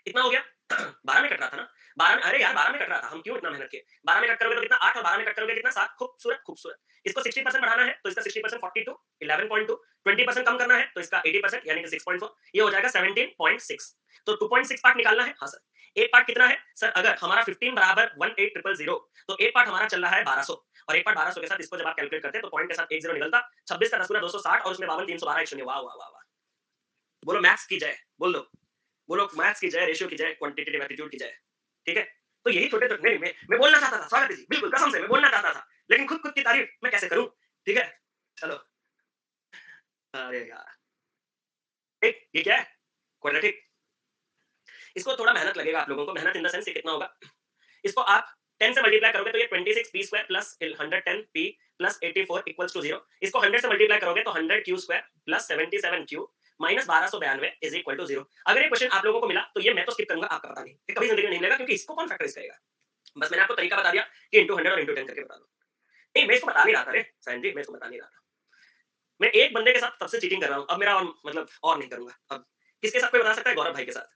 इतना हो गया। 12 में कट रहा था ना? 12 में, अरे यार 12 में कट रहा था, हम क्यों इतना मेहनत किए? 12 में कट करोगे तो कितना? 8, और 12 में कट करोगे कितना? 7। खूबसूरत खूबसूरत। इसको 60% बढ़ाना है तो इसका 60% 42, 11.2। 20% कम करना है तो इसका 80% यानी कि 6.4, ये हो जाएगा 17.6। तो 2.6 पार्ट निकालना है। हाँ सर। एक पार्ट कितना है सर? अगर हमारा 15 बराबर 18,000, तो एक पार्ट हमारा चल रहा है 1200, और एक पार्ट 1200 के साथ इसको जब आप कैलकुलेट करते हैं तो पॉइंट के साथ एक जीरो निकलता। 26 का 10 गुना 260, और उसमें 52 312 एक शून्य। वाह वाह वाह वाह। बोलो मैथ्स की जय, बोल दो। बोलो मैथ्स की जय, रेशियो की जय, क्वांटिटेटिव एप्टीट्यूड की जय। ठीक है, तो यही छोटे छोटे, नहीं मैं बोलना चाहता था, स्वागत है जी, बिल्कुल कसम से मैं बोलना चाहता था, लेकिन खुद खुद की तारीफ मैं कैसे करूं? ठीक है, चलो। अरे यार, एक ये क्या है? क्वाड्रेटिक। इसको थोड़ा मेहनत लगेगा आप लोगों को। मेहनत इन द सेंस कितना होगा, इसको आप 10 से मल्टीप्लाई करोगे तो ये 26 P square plus 110 P plus 84 equals to 0। इसको 100 से मल्टीप्लाई करोगे तो 100 Q square plus 77 Q minus 1292 is equal to 0। अगर ये क्वेश्चन आप लोगों को मिला तो ये मैं तो स्किप करूंगा, आपका पता नहीं, ये कभी जिंदगी में नहीं मिलेगा, क्योंकि इसको कौन फैक्टराइज करेगा? बस मैंने आपको तरीका बता दिया कि इंटू 100 और इंटू 10 करके बता दो। नहीं, मैं इसको बता नहीं रहा था रे सायन जी, मैं इसको बता नहीं रहा था। मैं एक बंदे के साथ तब से चीटिंग कर रहा हूँ, अब मेरा और मतलब और नहीं करूँगा अब। किसके साथ कोई बता सकता है? गौरव भाई के साथ।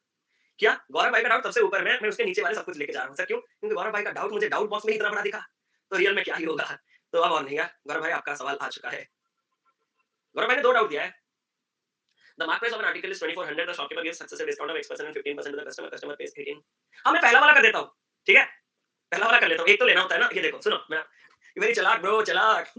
क्या? गौरव भाई का डाउट सबसे ऊपर में है, मैं उसके नीचे वाले सब कुछ लेके जा रहा हूँ। सर क्यों? क्योंकि गौरव भाई का डाउट मुझे डाउट बॉक्स में ही इतना बड़ा दिखा, तो रियल में क्या ही होगा? तो अब और नहीं है, गौरव भाई आपका सवाल आ चुका है। गौरव भाई ने 2 डाउट दिया है। The mark price of an article is 2400, the shopkeeper gives successive discount of X% and 15% to the customer, customer pays 18। हाँ, मैं पहला वाला कर देता हूँ, ठीक है? पहला वाला कर लेता हूँ, एक तो लेना होता है ना, ये देखो सुनो, मैं वेरी चालाक ब्रो, चालाक।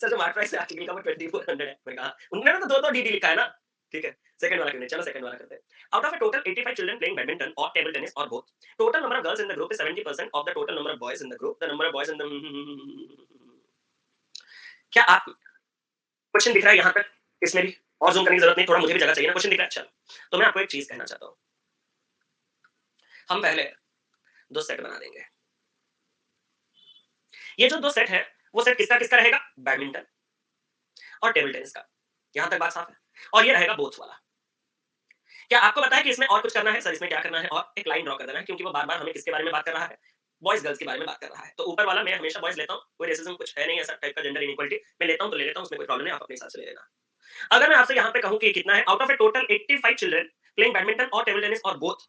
सर जो मार्क प्राइस है आर्टिकल का वो 2400 है। मैंने कहा उन्होंने तो 2-2 डीडी लिखा है ना, ठीक है? सेकंड वाला करने, चलो सेकंड वाला करते हैं। Out of a total 85 children playing badminton और टेबल टेनिस और both, total number of girls in the group is 70% of the total number of boys in the group, the number of boys in the क्या आप question दिख रहा है यहाँ तक? इसमें भी और ज़ूम करने की ज़रूरत नहीं, थोड़ा मुझे भी जगह चाहिए ना, क्वेश्चन दिख रहा है? चलो, तो मैं आपको एक चीज़ कहना चाहता हूँ। हम पहले 2 सेट बना देंगे। ये जो 2 सेट है, वो सेट किसका-किसका रहेगा? बैडमिंटन और टेबल टेनिस का। यहाँ तक बात साफ है? और ये रहेगा बोथ वाला। क्या आपको पता है कि इसमें और कुछ करना है? सर इसमें क्या करना है? और एक लाइन ड्रॉ कर देना है, क्योंकि वो बार-बार हमें किसके बारे में बात कर रहा है? बॉयज़ गर्ल्स के बारे में बात कर रहा है। तो ऊपर वाला मैं हमेशा बॉयज़ लेता हूँ, कोई रेसिज़्म कुछ है नहीं ऐसा टाइप का जेंडर इनइक्वालिटी। मैं लेता हूँ तो ले लेता हूँ, उसमें कोई प्रॉब्लम नहीं, आप अपने हिसाब से ले लेना। अगर मैं आपसे यहाँ पे कहूँ कि कितना है, out of A total 85 children playing badminton और टेबल टेनिस और both,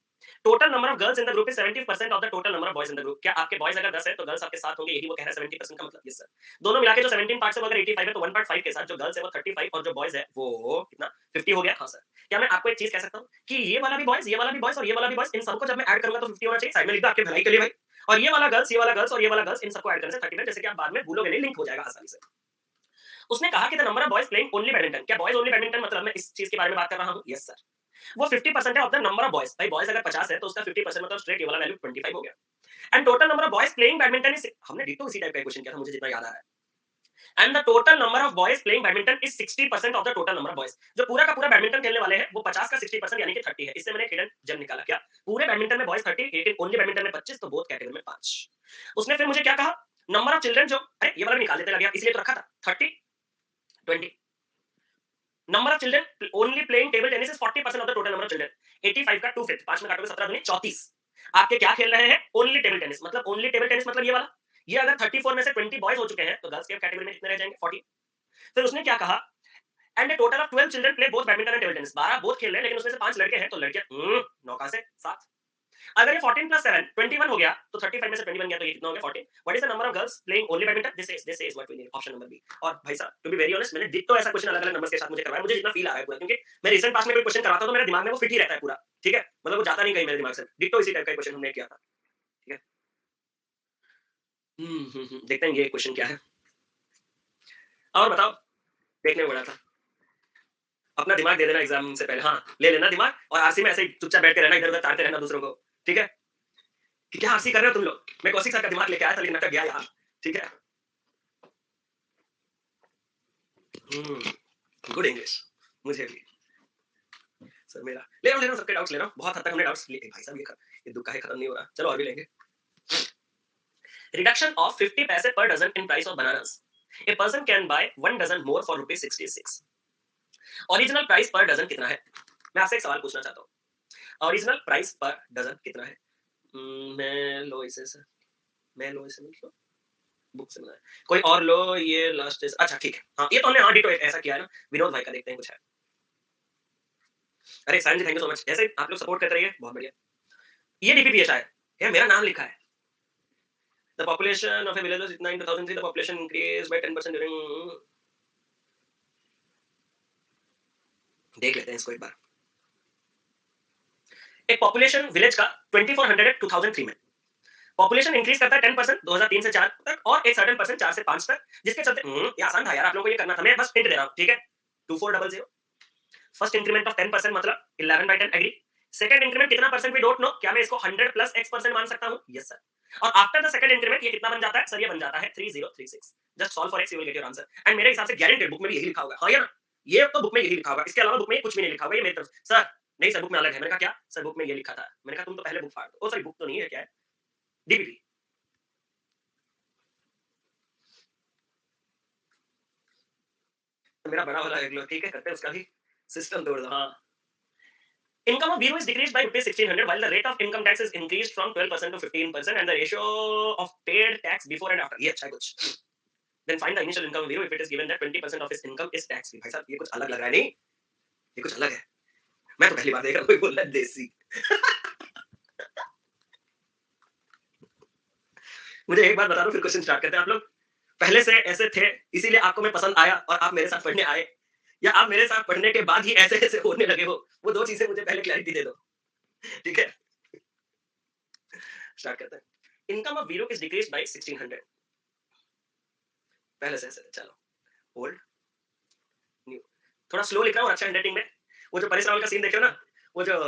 total number of girls in the group is 70% of the total number of boys in the group. क्या आपके बॉयज अगर 10 है तो गर्ल्स आपके साथ होंगे, यही वो कह रहा है 70% का मतलब। Yes sir. दोनों मिला के जो 17 पार्ट्स है वो अगर 85 है तो 1/5 के साथ जो गर्ल्स है वो 35 और जो बॉयज है वो कितना 50 हो गया। हाँ सर। क्या मैं आपको एक चीज कह सकता हूँ कि ये वाला भी बॉयज, ये वाला भी बॉयज और ये वाला भी बॉयज, इन सबको जब मैं ऐड करूंगा तो 50 होना चाहिए। साइड में लिख दो आपके भलाई के लिए भाई। और ये वाला गर्ल्स, ये वाला गर्ल्स और ये वाला गर्ल्स, इन सबको ऐड करने से 35, जैसे कि आप बाद में भूलोगे नहीं, लिंक हो जाएगा आसानी से। उसने कहा कि the number of boys playing only badminton. क्या बॉयज ओनली बैडमिंटन मतलब मैं इस चीज के बारे में बात कर रहा हूँ? Yes sir. वो 50% है of the number of boys. भाई बॉयज अगर 50 है तो उसका 50% मतलब स्ट्रेट ये वाला वैल्यू 25 हो गया। And total number of boys playing badminton is, हमने डिटो इसी टाइप का क्वेश्चन किया था मुझे जितना याद आ रहा है। And the total number of boys playing badminton is 60% of the total number of boys. जो पूरा का पूरा बैडमिंटन खेलने वाले हैं वो 50 का 60% यानी कि 30 है। इससे मैंने हिडन जेम निकाला। क्या पूरे बैडमिंटन में बॉयज 30, लेकिन ओनली बैडमिंटन में 25, तो बोथ कैटेगरी में 5। उसने फिर मुझे क्या कहा? नंबर ऑफ चिल्ड्रन जो, अरे ये वाला भी निकाल देते लग गया, इसलिए तो रखा था 30 20। Number of children only playing table tennis is 40% of the total number of children. 85 का 2 5 में काटोगे 17 दूनी 34। आपके क्या खेल रहे हैं? Only table tennis. मतलब ओनली टेबल टेनिस मतलब ये वाला। ये अगर 34 में से 20 बॉयज हो चुके हैं तो गर्ल्स के कैटेगरी में कितने रह जाएंगे? 40। फिर उसने क्या कहा? And A total of 12 children play both badminton and table tennis. 12 both खेल रहे हैं, लेकिन उसमें से 5 लड़के हैं, तो लड़कियां 9 कहां से 7। अगर ये 14 प्लस 7 21 हो गया तो 35 में से 20 बन गया, तो ये कितना हो गया? 14। What is the number of girls playing only badminton? This is what we need, option number B. और भाई साहब टू बी वेरी ऑनेस्ट, मैंने डिट्टो ऐसा क्वेश्चन अलग-अलग नंबर्स के साथ मुझे करवाया, मुझे जितना फील आ रहा है पूरा, क्योंकि मैं रिसेंट पास्ट में कोई क्वेश्चन करवाता हूं तो मेरे दिमाग में वो फिट ही रहता है पूरा, ठीक है? मतलब वो जाता नहीं कहीं मेरे दिमाग से। डिट्टो इसी टाइप का क्वेश्चन हमने किया था, ठीक है? देखते हैं ये क्वेश्चन क्या है। और बताओ, देखने में बड़ा था। अपना दिमाग दे देना एग्जाम से पहले, हाँ, ले लेना दिमाग और आरसी में ऐसे ही चुपचाप बैठ के रहना, इधर-उधर ताड़ते रहना दूसरों को, ठीक है? कि क्या आरसी कर रहे हो तुम लोग? मैं कौशिक सर का दिमाग लेके आया था लेकिन अटक गया यार, ठीक है? गुड इंग्लिश, मुझे भी। सर मेरा ले रहा हूँ, सबके डाउट्स ले रहा हूँ। बहुत हद तक हमने डाउट्स लिए। भाई साहब ये दुख काहे खत्म नहीं हो रहा? चलो और भी लेंगे। रिडक्शन ऑफ 50 पैसे per dozen in price of bananas. A person can buy 1 dozen more for rupees 66। Original price per dozen कितना है? मैं आपसे एक सवाल पूछना चाहता हूँ। ओरिजिनल प्राइस पर डजन कितना है? मैं लो इसे सर, मैं लो इसे मतलब बुक से बनाया। कोई और लो, ये लास्ट इज अच्छा ठीक है। हाँ, ये तो हमने हाँ डिटो ऐसा किया है ना। विनोद भाई का देखते हैं कुछ है। अरे सायन जी थैंक यू सो मच। ऐसे आप लोग सपोर्ट करते रहिए, बहुत बढ़िया। ये डीपीपीएस है। यार मेरा नाम लिखा है। The population of a village was इतना in 2003, the population increased by 10% during, देख लेते हैं इसको एक बार। एक पॉपुलेशन विलेज का 2400 है 2003 में। पॉपुलेशन इंक्रीज करता है 10% 2003 से 4 तक, और एक सर्टेन परसेंट 4 से 5 तक, जिसके चलते ये आसान था यार, आप लोगों को ये करना था, मैं बस हिंट दे रहा हूँ, ठीक है? 2400। फर्स्ट इंक्रीमेंट ऑफ 10% मतलब 11/10, एग्री? सेकंड इंक्रीमेंट कितना परसेंट वी डोंट नो, क्या मैं इसको 100 प्लस x% मान सकता हूं? Yes sir. और आफ्टर द सेकंड इंक्रीमेंट ये कितना बन जाता है? सर ये बन जाता है 3036। Just solve for x, you will get your answer. And मेरे हिसाब से गारंटेड बुक में भी यही लिखा होगा, हाँ या ना? ये तो बुक में यही लिखा होगा, इसके अलावा बुक में कुछ भी नहीं लिखा होगा, ये मेरी तरफ से। सर नहीं सर, बुक में अलग है। मैंने कहा क्या सर? बुक में ये लिखा था। मैंने कहा तुम तो पहले बुक फाड़ दो। ओ सॉरी, बुक तो नहीं है, क्या है? डीपीटी। मेरा बड़ा वाला एक लो, ठीक है, करते हैं उसका भी सिस्टम तोड़ दो। हाँ Income of Biro is decreased by rupees 1600 while the rate of income tax is increased from 12% to 15% and the ratio of paid tax before and after. ये अच्छा है कुछ. Then find the initial income of Biro if it is given that 20% of his income is tax free. भाई साहब ये कुछ अलग लग रहा है नहीं? ये कुछ अलग है. मैं तो पहली बार देख रहा हूँ कोई बोल रहा है देसी. मुझे एक बात बता दो फिर क्वेश्चन स्टार्ट करते हैं आप लोग. पहले से ऐसे थे इसीलिए आपको मैं पसंद आया और आप मेरे साथ पढ़ने आए या आप मेरे साथ पढ़ने के बाद ही ऐसे ऐसे होने लगे हो. वो दो चीजें मुझे पहले क्लैरिटी दे दो. ठीक है. स्टार्ट करते हैं. इनकम ऑफ वीरो इज डिक्रीज बाय 1600. पहले से ऐसे चलो. Old new. थोड़ा स्लो लिख रहा हूँ अच्छा हैंडराइटिंग में. वो जो परेश रावल का सीन देखे हो ना, वो जो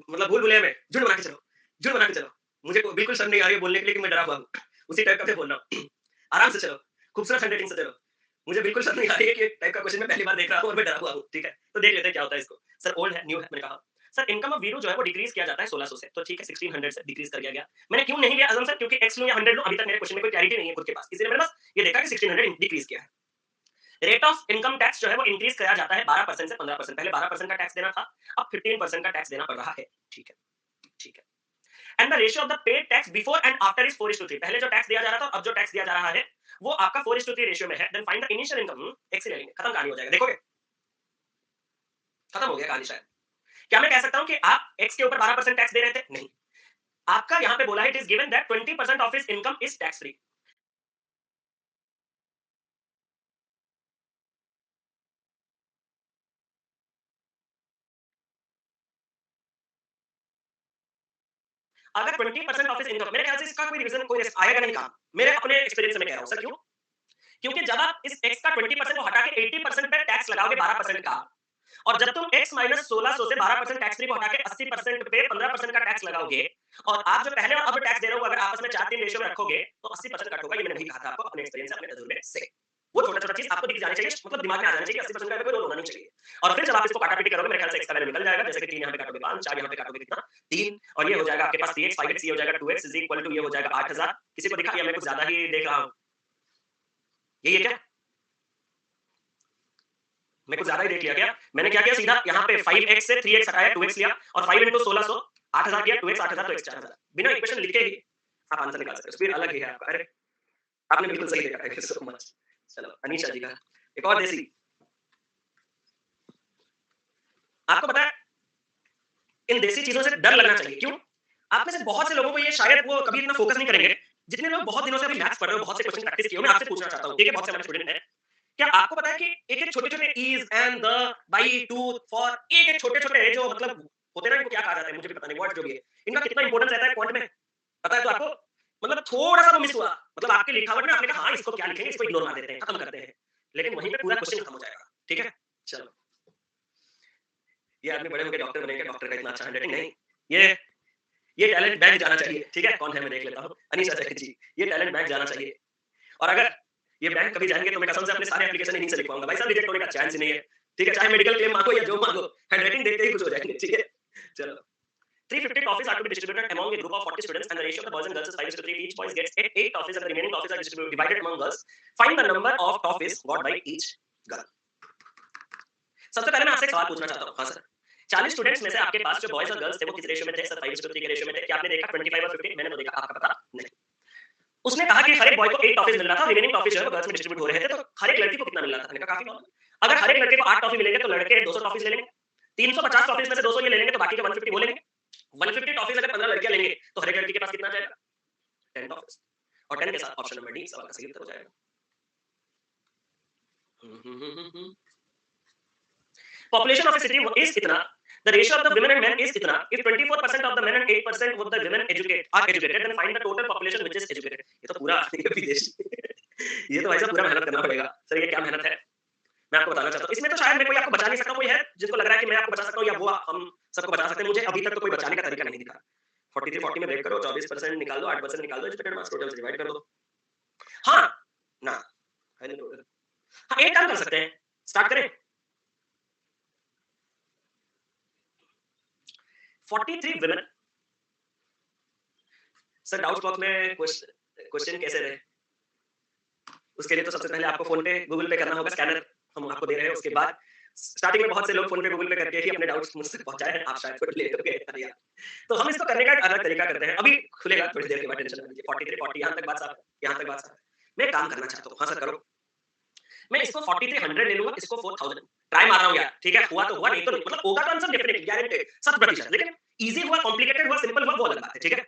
मतलब भूल भुलैया में झुंड बना के चलो, झुंड बना के चलो. मुझे बिल्कुल शर्म नहीं आ रही है बोलने के लिए कि मैं डरा हुआ हूँ. उसी टाइप का मैं बोल रहा हूँ. आराम से चलो, खूबसूरत हैंडराइटिंग से चलो. मुझे बिल्कुल शर्म नहीं आ रही है कि एक टाइप का क्वेश्चन मैं पहली बार देख रहा हूँ और मैं डरा हुआ हूँ. ठीक है, तो देख लेते हैं क्या होता है इसको. सर ओल्ड है न्यू है मैंने कहा. सर इनकम ऑफ वीरो जो है वो डिक्रीज किया जाता है 1600 से. तो ठीक है 1600 से डिक्रीज कर दिया गया. मैंने क्यों नहीं लिया अजम सर, क्योंकि एक्स लूं या 100 लूं अभी तक मेरे क्वेश्चन में कोई क्लैरिटी नहीं है खुद के पास, इसलिए मैंने बस ये देखा कि 1600 डिक्रीज किया है. रेट ऑफ इनकम टैक्स जो है वो इंक्रीज किया जाता है 12% से 15%. पहले 12% का टैक्स देना था, अब 15% का टैक्स देना पड़ रहा है. ठीक है, ठीक है. And the ratio of the paid tax before and after is 4:3. पहले जो टैक्स दिया जा रहा था अब जो टैक्स दिया जा रहा है वो आपका 4:3 रेशियो में है. Then find the initial income. X ले लेंगे, खत्म कहानी हो जाएगा. देखोगे खत्म हो गया कहानी शायद. क्या मैं कह सकता हूं कि आप एक्स के ऊपर 12% टैक्स दे रहे थे? नहीं. आपका यहां पे बोला है it is given that 20% of his income is tax free. अगर 20% ऑफ हिज इनकम, मेरे ख्याल से इसका कोई रीजन कोई आएगा नहीं काम. मेरे अपने एक्सपीरियंस से मैं कह रहा हूं. सर क्यों? क्योंकि जब आप इस एक्स का 20% को हटा के 80% पे टैक्स लगाओगे 12% का, और जब तुम x माइनस 1600 से 12% टैक्स फ्री को हटा के 80% पे 15% का टैक्स लगाओगे, और आप जो पहले और अब टैक्स दे रहे हो अगर आपस में 4-3 रेशियो में रखोगे तो 80% कट होगा. ये मैंने वही कहा था आपको अपने एक्सपीरियंस से, अपने तजुर्बे से. वो छोटा छोटा चीज आपको दिख जानी चाहिए, मतलब दिमाग में आ जाना चाहिए. 80% का कोई रोल होना नहीं चाहिए. और फिर जब आप इसको काटापीटी करोगे मेरे ख्याल से x का वैल्यू निकल जाएगा. जैसे कि 3 यहाँ पे काटोगे 5, 4 यहाँ पे काटोगे कितना 3, और ये हो जाएगा आपके पास 3x 5x, ये हो जाएगा 2x इज इक्वल टू ये हो जाएगा 8000. किसी को दिखा या मैं कुछ ज्यादा ही देख रहा हूँ? यही है क्या? मैं कुछ ज्यादा ही देख लिया क्या? मैंने क्या किया सीधा यहाँ पे 5x से 3x हटाया 2x लिया और 5 into 1600 8000 किया. 2x 8000 तो x 4000. बिना इक्वेशन लिखे ही आप आंसर निकाल सकते हो. स्पीड अलग ही है आपका. अरे आपने बिल्कुल सही देखा. Thank you so much. चलो अनीशा जी का एक और देसी. आपको पता है इन देसी चीजों से डर लगना चाहिए. क्यों? आप में से बहुत से लोगों को ये शायद वो कभी इतना फोकस नहीं करेंगे. जितने लोग बहुत दिनों से अभी मैथ्स पढ़ रहे हो, बहुत से क्वेश्चन प्रैक्टिस किए हो, मैं आपसे पूछना चाहता हूं. ठीक है, बहुत से हमारे स्टूडेंट हैं. क्या आपको पता है कि एक-एक छोटे-छोटे is and the by two for एक-एक छोटे-छोटे जो मतलब होते हैं ना, इनको क्या कहा जाता है मुझे भी पता नहीं, वर्ड जो भी है. इनका कितना इंपॉर्टेंस रहता है क्वांट में? पता है तो आपको? मतलब थोड़ा-सा वो मिस हुआ. मतलब आपकी लिखावट में आपने कहा हां इसको क्या लिखेंगे, इसको इग्नोर मार देते हैं, खत्म करते हैं. लेकिन वहीं पे पूरा क्वेश्चन खत्म हो जाएगा. ठीक है? चलो. ये आदमी बड़े होके डॉक्टर बनेगा, डॉक्टर का इतना अच्छा हैंडराइटिंग नहीं. ये टैलेंट बैंक जाना चाहिए. ठीक है? कौन है मैं देख लेता हूँ. अनीशा चक्र जी. ये टैलेंट बैंक जाना चाहिए. और अगर ये बैंक कभी जाएंगे तो मैं कसम से अपने सारे एप्लीकेशन इन्हीं से लिखवाऊंगा. भाई साहब रिजेक्ट होने का चांस ही नहीं है. ठीक है, चाहे मेडिकल क्लेम मांगो या जो मांगो, हैंडराइटिंग देखते ही कुछ हो जाएंगे. ठीक है, चलो. 350 toffees are to be distributed among a group of 40 students and the ratio of the boys and girls is 5:3. Each boy gets 8 toffees and the remaining toffees are divided among girls. Find the number of toffees got by each girl. सबसे पहले मैं आपसे एक सवाल पूछना चाहता हूँ. हाँ सर, 40 स्टूडेंट्स में से आपके पास जो बॉयज और गर्ल्स थे वो किस रेशियो में थे? सर 5:3 के रेशियो में थे. क्या आपने देखा 25 और 15? मैंने तो देखा, आपका पता नहीं. उसने कहा कि हर एक बॉय को 8 टॉफीज मिल रहा था, रिमेनिंग टॉफीज जो है वो गर्ल्स में डिस्ट्रीब्यूट हो रहे थे. तो हर एक लड़की को कितना मिल रहा था? मैंने कहा काफी नॉर्मल. अगर हर एक लड़के को 8 टॉफी मिलेंगे तो लड़के 200 टॉफीज ले लेंगे. 350 टॉफीज में से 200 ये ले लेंगे तो बाकी के 150 वो लेंगे. 150 टॉफीज अगर 15 लड़कियां लेंगे तो हर एक लड़की के पास कितना जाएगा? 10 टॉफीज. और 10 के साथ ऑप्शन नंबर डी सवाल का सही उत्तर हो जाएगा. Population of a city is इतना, the ratio of the women and men is इतना. If 24% of the men and 8% of the women are educated, then find the total population which is educated. ये तो पूरा विदेशी. ये तो भाई साहब पूरा मेहनत करना पड़ेगा. सर ये क्या मेहनत है? मैं आपको बताना चाहता हूँ. इसमें तो शायद मैं कोई आपको बचा नहीं सकता. कोई है जिसको लग रहा है कि मैं आपको बचा सकता हूँ या वो हम सबको बचा सकते हैं? मुझे अभी तक तो कोई बचाने का तरीका नहीं दिखा. 43 40 में ब्रेक करो, 24% निकाल दो, 8% निकाल दो, एजुकेटेड मास टोटल से डिवाइड कर दो. हाँ ना, है नहीं टोटल. हाँ एक काम कर सकते हैं, स्टार्ट करें. 43 women. सर डाउट बॉक्स में क्वेश्चन कैसे रहे? उसके लिए तो सबसे पहले आपको फोन पे गूगल पे करना होगा. स्कैनर हम आपको दे रहे हैं. उसके बाद स्टार्टिंग में बहुत से लोग फोन पे गूगल पे करके ही अपने डाउट्स मुझसे पहुंचाए हैं, आप शायद खुद ले लोगे। अरे यार, तो हम इसको करने का एक अलग तरीका करते हैं, अभी खुलेगा थोड़ी देर के बाद, टेंशन मत लीजिए। 43 40 यहाँ तक बात साफ है, यहाँ तक बात साफ है। मैं एक काम करना चाहता हूँ, हाँ सर करो। मैं इसको 4300 ले लूंगा, इसको 4000, ट्राई मार रहा हूँ यार, ठीक है, हुआ तो हुआ, नहीं तो नहीं, मतलब होगा तो आंसर डेफिनेटली गारंटेड 100%। लेकिन इजी हुआ, कॉम्प्लिकेटेड हुआ, सिंपल हुआ, वो अलग बात है, ठीक है।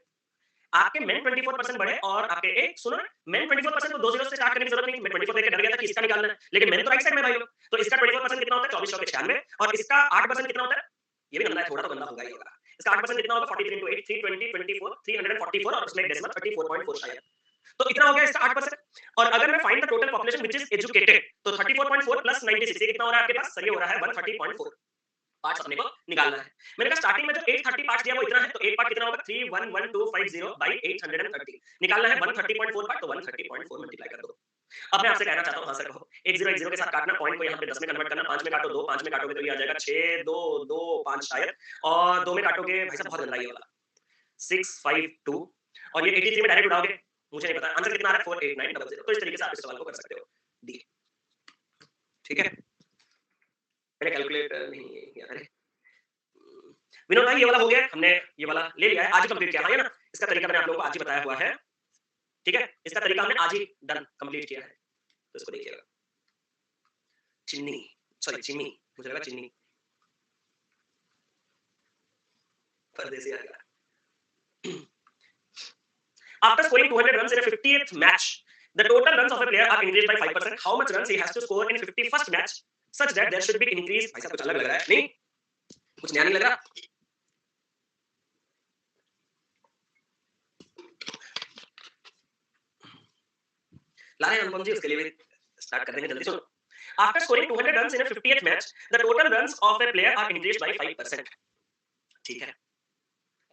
आपके मेन 24% बढ़े और आपके एक सुनो ना, मेन 24% तो 2 जीरो से स्टार्ट करने की जरूरत नहीं। मैं 24 देख के डर गया था कि इसका निकालना है, लेकिन मेन तो राइट साइड में भाई लोग। तो इसका 24% कितना होता है? 24 96 और इसका 8% कितना होता है? ये भी गंदा है, थोड़ा तो गंदा होगा ही होगा। इसका 8% कितना होगा? 43 into 8 320 24 344 और उसमें एक डेसिमल 34.4 शायद। तो इतना हो गया इसका 8%। और अगर मैं find the total population which is educated, तो 34.4 प्लस 96 ये कितना हो रहा है आपके पास? सर ये हो रहा है 130.4 पार्ट्स अपने को निकालना है। मैंने कहा स्टार्टिंग में जो 830 पार्ट्स दिया वो इतना है, तो एक पार्ट कितना होगा? 311250 बाय 830 निकालना है 130.4 पार्ट, तो 130.4 मल्टीप्लाई कर दो। अब मैं आपसे कहना चाहता हूं, हाँ सर कहो, 10 के साथ काटना, पॉइंट को यहाँ पे 10 में कन्वर्ट करना, 5 में काटो 2, 5 में काटोगे तो ये आ जाएगा 6 2 2 5 शायद, और 2 में काटोगे भाई साहब बहुत गंदा ये वाला 652, और ये 83 में डायरेक्ट उड़ाओगे, मुझे नहीं पता आंसर कितना आ रहा है, 48900। तो इस तरीके से आप इस सवाल को कर सकते हो। डी, ठीक है। मैंने कैलकुलेटर नहीं किया, अरे विनोद भाई ये वाला हो गया, हमने ये वाला ले लिया है, आज ही कंप्लीट किया है ना। इसका तरीका मैंने आप लोगों को आज ही बताया हुआ है, ठीक है। इसका तरीका हमने आज ही डन कंप्लीट किया है, तो इसको देखिएगा। चिन्नी, सॉरी चिन्नी, मुझे लगा चिन्नी, परदेसी आ गया। After scoring 200 runs in a 50th match, the total runs of a player are increased by 5%. How much runs he has to score in 51st match such that there should be increase? भाई साहब कुछ अलग लग रहा है, नहीं कुछ नया नहीं लग रहा। ला रहे हैं अनुपम जी, उसके लिए भी स्टार्ट कर देंगे, जल्दी सुनो। After scoring 200 runs in a 50th match, the total runs of a player are increased by 5%. ठीक है,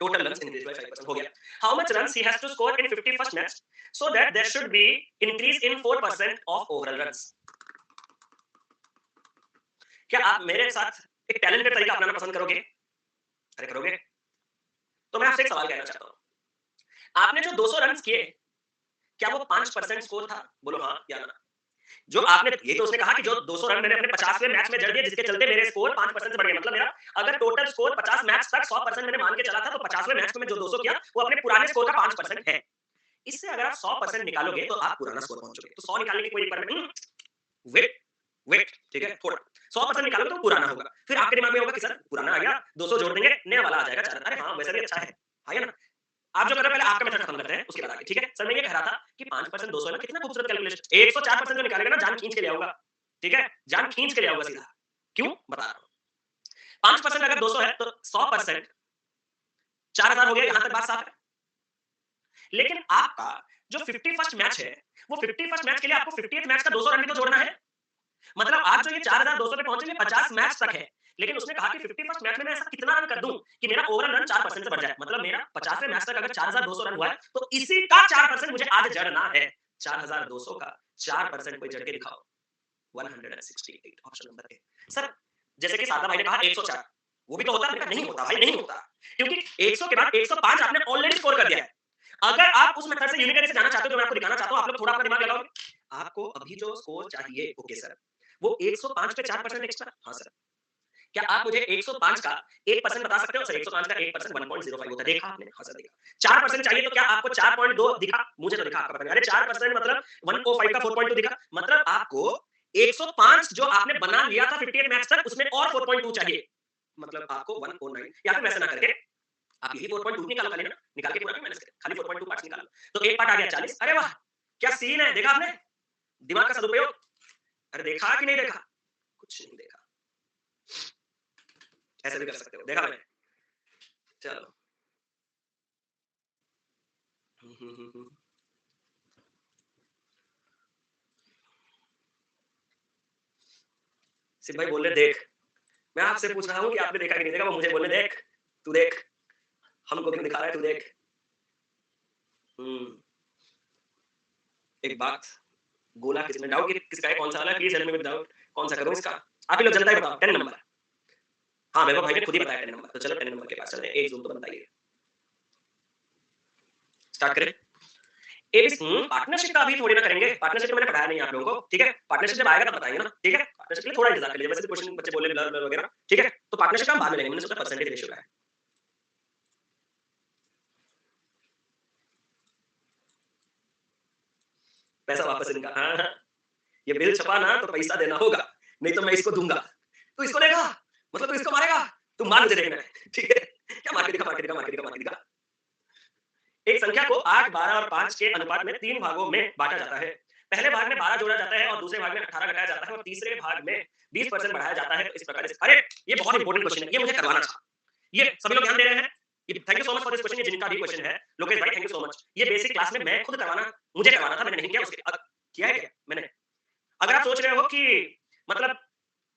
total runs increased by 5% हो गया। How much runs he has to score in 51st match so that there should be increase in 4% of overall runs? क्या आप मेरे साथ एक talented तरीका अपनाना पसंद करोगे? अरे करोगे? तो मैं आपसे एक सवाल कहना चाहता हूँ। आपने जो 200 रन किए, क्या वो 5% स्कोर था? बोलो हाँ या ना। जो आपने, ये तो उसने कहा कि जो 200 रन मैंने अपने 50वें मैच में जड़ दिए जिसके चलते मेरे स्कोर 5% से बढ़ गया, मतलब मेरा अगर टोटल स्कोर 50 मैच तक 100% मैंने मान के चला था, तो 50वें मैच में जो 200 किया वो अपने पुराने स्कोर का 5% है। इससे अगर आप 100% निकालोगे तो आप पुराना स्कोर पहुंचोगे। तो 100 निकालने की कोई रिक्वायरमेंट नहीं, वेट वेट, ठीक है, थोड़ा 100% निकालोगे तो पुराना होगा। फिर आपके दिमाग में होगा कि सर पुराना आ गया, 200 जोड़ देंगे, नया वाला आ जाएगा 4। अरे हाँ वैसे भी अच्छा है, है ना। आप जो कर रहे हो पहले आपका मेथड खत्म करते हैं, उसके बाद आगे, ठीक है। सर मैं ये कह रहा था कि 5% 200 है ना, कितना खूबसूरत कैलकुलेशन। 104% जो निकालेगा ना, जान खींच के ले आऊंगा, ठीक है, जान खींच के ले आऊंगा सीधा। क्यों बता रहा हूं। 5% अगर 200 है तो 100% 4000 हो गया, यहां तक बात साफ है। लेकिन आपका जो 51st मैच है, वो 51st मैच के लिए आपको 50th मैच का 200 रन भी तो जोड़ना है। मतलब आज जो ये 4200 पे पहुंचे, 50 मैच तक है, लेकिन उसने कहा कि 51st मैच में मैं ऐसा कितना रन कर दूं कि मेरा ओवरऑल रन 4% से बढ़ जाए। मतलब मेरा 50वें मैच तक अगर 4200 रन हुआ है, तो इसी का 4% मुझे आज जड़ना है। 4200 का 4% कोई जड़ के दिखाओ। 168, ऑप्शन नंबर ए। सर जैसे कि सादा भाई ने कहा 104, वो भी तो होता है। नहीं होता भाई, नहीं होता, क्योंकि 100 के बाद 105 आपने ऑलरेडी स्कोर कर दिया है। अगर आप उस मेथड से यूनिटरी से जाना चाहते हो, तो मैं आपको दिखाना चाहता हूं, आप लोग थोड़ा अपना दिमाग लगाओगे। आपको अभी जो स्कोर चाहिए, ओके सर, वो 105 पे 4% एक्स्ट्रा। हाँ सर, क्या आप मुझे 105 का 1% बता सकते हो? सर 105 का 1% 1.05 होता है। देखा आपने? हाँ सर देखा। 4% चाहिए तो क्या आपको 4.2 दिखा? मुझे तो दिखा, आपका पता नहीं। अरे 4% मतलब 105 का 4.2 दिखा, मतलब आपको 105 जो आपने बना लिया था 58 मैच तक, उसमें और 4.2 चाहिए, मतलब आपको 109। या फिर वैसे ना करके आप यही 4.2 निकालो, खाली ना निकाल के पूरा माइनस करें, खाली 4.2 पार्ट्स निकालो, तो एक पार्ट आ गया 40। अरे वाह क्या सीन है, देखा आपने दिमाग का सदुपयोग। अरे देखा कि नहीं देखा? कुछ नहीं देखा। ऐसे भी कर सकते हो, देखा मैंने। चलो सिर्फ भाई बोल रहे देख, मैं आपसे पूछ रहा हूँ कि आपने देखा कि नहीं देखा। वो मुझे बोले देख, तू देख, हमको भी दिखा रहा है, तू देख। एक बात, गोला किसने डाउट किसका है, कौन सा वाला, please help me with doubt, कौन सा करूं इसका? आप ही लोग जनता ही बताओ। 10 नंबर। हाँ वैभव भाई ने खुद ही बताया 10 नंबर, तो चलो 10 नंबर के पास चलते हैं। एक जूम तो बताइए, स्टार्ट करें। पार्टनरशिप का अभी थोड़ी ना करेंगे, पार्टनरशिप तो मैंने पढ़ाया नहीं आप लोगों को, ठीक है? पार्टनरशिप जब आएगा तब बताएँगे ना, ठीक है? पार्टनरशिप के लिए थोड़ा इंतज़ार कर लीजिए, वैसे भी क्वेश्चन बच्चे बोल रहे ब्लर ब्लर वगैरह, ठीक है? तो पार्टनरशिप का हम बाद में लेंगे, मैंने सोचा परसेंटेज रेशियो का है। पैसा वापस इनका हाँ, हाँ, ये बिल छपा ना तो पैसा देना होगा, नहीं तो मैं इसको दूँगा। तू इसको लेगा, मतलब तू इसको मारेगा, तू मार मुझे देखना है, ठीक है? क्या मार के दिखा, मार के दिखा, मार के दिखा, मार के दिखा। एक संख्या को 8, 12 और 5 के अनुपात में 3 भागों में बाँटा जाता है। पहले भाग में 12 जोड़ा जाता है और दूसरे भाग में 18 घटाया जाता है और तीसरे भाग में 20% बढ़ाया जाता है। तो इस प्रकार से अरे! ये बहुत इंपोर्टेंट क्वेश्चन है, ये मुझे करवाना था। ये सभी लोग ध्यान दे रहे हैं? ये thank you so much for this question, ये जिनका भी क्वेश्चन है, लोकेश भाई थैंक यू सो मच। ये बेसिक क्लास में मैं खुद करवाना मुझे करवाना था, मैंने नहीं किया उसके किया है क्या? मैंने। अगर आप सोच रहे हो कि मतलब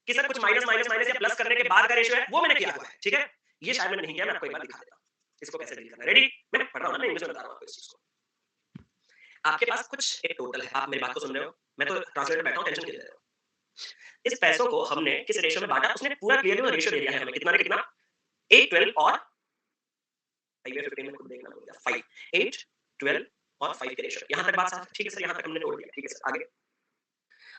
कि सर कुछ माइनस, माइनस, माइनस या प्लस करने के बाद का रेशियो है, वो मैंने किया हुआ है, ठीक है? ये शायद मैंने नहीं किया, मैं आपको एक बार दिखा देता हूँ। इसको कैसे डील करना है, रेडी? मैं पढ़ रहा हूँ ना, मैं इंग्लिश में बता रहा हूँ आपको इस चीज़ को। आपके पास कुछ एक टोटल है, आप मेरी बात को सुन रहे हो? मैं तो ट्रांसलेटर बैठा हूँ, टेंशन क्यों ले रहे हो? इस पैसों को हमने किस रेशियो में बाँटा, उसने पूरा क्लियरली वो रेशियो दे दिया है हमें, कितना ने कितना? 8, 12 और 5 या 15 में खुद देखना पड़ेगा, 5, 8, 12 और 5 के रेशियो। यहाँ तक बात साफ है, ठीक है सर, यहाँ तक हमने तोड़ दिया, ठीक है सर, आगे?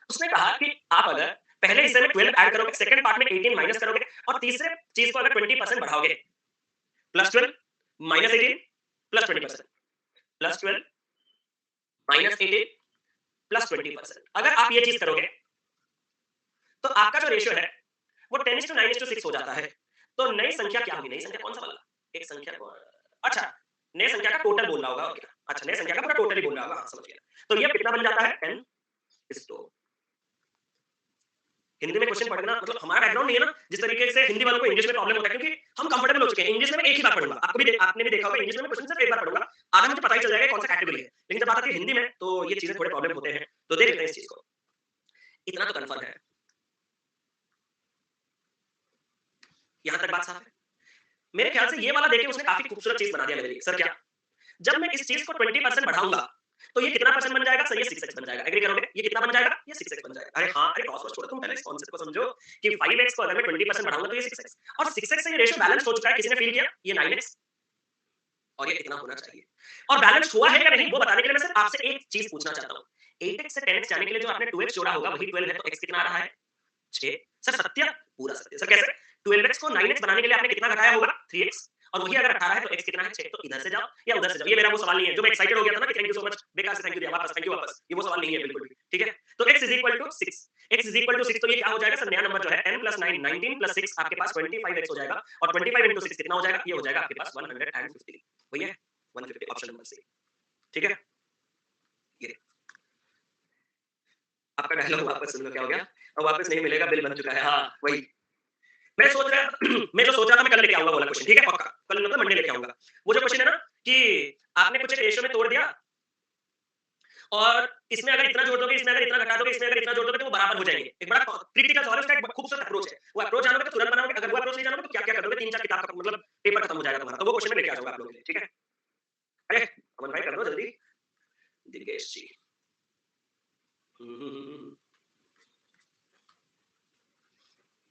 उसने कहा कि आप अगर पहले हिस्से में 12 ऐड करोगे, सेकंड पार्ट में 18 माइनस करोगे और तीसरे चीज़ को अगर 20% बढ़ाओगे, +12 -18 +20%, +12 -18 +20%। अगर आप ये चीज़ करोगे, तो आपका जो रेशियो है, वो 10:9:6 हो जाता है। तो नई संख्या क्या होगी? नई संख्या कौन-सा वाला? एक संख्या को अच्छा, नई संख्या का टोटल बोल रहा होगा और क्या? अच्छा, नई संख्या का पूरा टोटल ही बोल रहा होगा, हाँ, समझ गया। तो ये कितना बन जाता है? 10 इज़ टू हिंदी में क्वेश्चन पढ़ना मतलब हमारा बैकग्राउंड नहीं है ना, जिस तरीके से हिंदी वालों को इंग्लिश में प्रॉब्लम होता है क्योंकि हम कंफर्टेबल हो चुके हैं। इंग्लिश में मैं एक ही बार पढ़ूँगा। आपने भी देखा होगा इंग्लिश में मैं क्वेश्चन सिर्फ एक बार पढ़ूँगा। आधा मुझे पता ही चल जाएगा कौन सा कैटेगरी है। लेकिन जब बात आती है हिंदी में तो ये चीज़ें थोड़े प्रॉब्लम होते हैं। तो देख लेते हैं इस चीज़ को। इतना तो कन्फर्म है। यहाँ तक बात साफ है। मेरे ख्याल से ये वाला देख के उसने काफ़ी खूबसूरत चीज़ बना दिया मेरे लिए। सर क्या? जब मैं इस चीज़ को 20% बढ़ाऊँगा, तो ये कितना परसेंट बन जाएगा? सर ये 6x बन जाएगा। एग्री करोगे? ये कितना बन जाएगा? ये 6x बन जाएगा। अरे हाँ, अरे क्रॉस वर्ड छोड़ो तुम पहले इस कॉन्सेप्ट को समझो कि 5x को अगर मैं 20% बढ़ाऊँगा तो ये 6x और 6x से ये रेशियो बैलेंस हो चुका है। किसी ने फ़ील किया? ये 9x और ये इतना होना चाहिए। और बैलेंस हुआ है या नहीं वो बताने के लिए मैं सिर्फ आपसे एक चीज़ पूछना चाहता हूँ। 8x से 10x जाने के लिए जो आपने 2x जोड़ा होगा वही 12 है तो x कितना आ रहा है? 6 सर सत्य? पूरा सत्य। सर कैसे? 12x को 9x बनाने के लिए आपने कितना घटाया होगा? 3x और वही अगर 18 है तो x कितना है? 6 तो इधर से जाओ या उधर से जाओ। ये मेरा वो सवाल नहीं है जो मैं एक्साइटेड हो गया था ना कि थैंक यू सो मच बेकार से थैंक यू दिया वापस थैंक यू वापस। ये वो सवाल नहीं है बिल्कुल भी। ठीक है? तो x 6 x 6 तो ये क्या हो जाएगा सर नया नंबर जो है 10 + 9 19 + 6 आपके पास 25x हो जाएगा और 25 * 6 कितना हो जाएगा? ये हो जाएगा आपके पास 150 वही है 150 ऑप्शन नंबर सी। ठीक है? ये आपका डायलॉग वापस सुन लो क्या हो गया? अब वापस नहीं मिलेगा बिल बन चुका है। हाँ, वही। मैं सोच रहा मैं जो सोच रहा था मैं कल लेके आऊँगा वो वाला क्वेश्चन ठीक है पक्का। कल मतलब मंडे लेके आऊँगा। वो जो क्वेश्चन है ना कि आपने कुछ एक रेशियो में तोड़ दिया और इसमें अगर इतना जोड़ दोगे, इसमें अगर इतना घटा दोगे, इसमें अगर इतना जोड़ दोगे तो वो बराबर हो जाएँगे। एक बड़ा क्रिटिकल सवाल है उसका एक खूबसूरत अप्रोच है। वो अप्रोच जानोगे तो तुरंत बनाओगे, अगर वो अप्रोच नहीं जानोगे तो क्या-क्या करोगे 3-4 किताब का मतलब पेपर खत्म हो जाएगा तुम्हारा। तो वो क्वेश्चन मैं लेके आ जाऊँगा आप लोगों के लिए, ठीक है? अरे! अमन भाई कर दो जल्दी। दिग्गेश जी। हुँ, हुँ, हुँ, हुँ।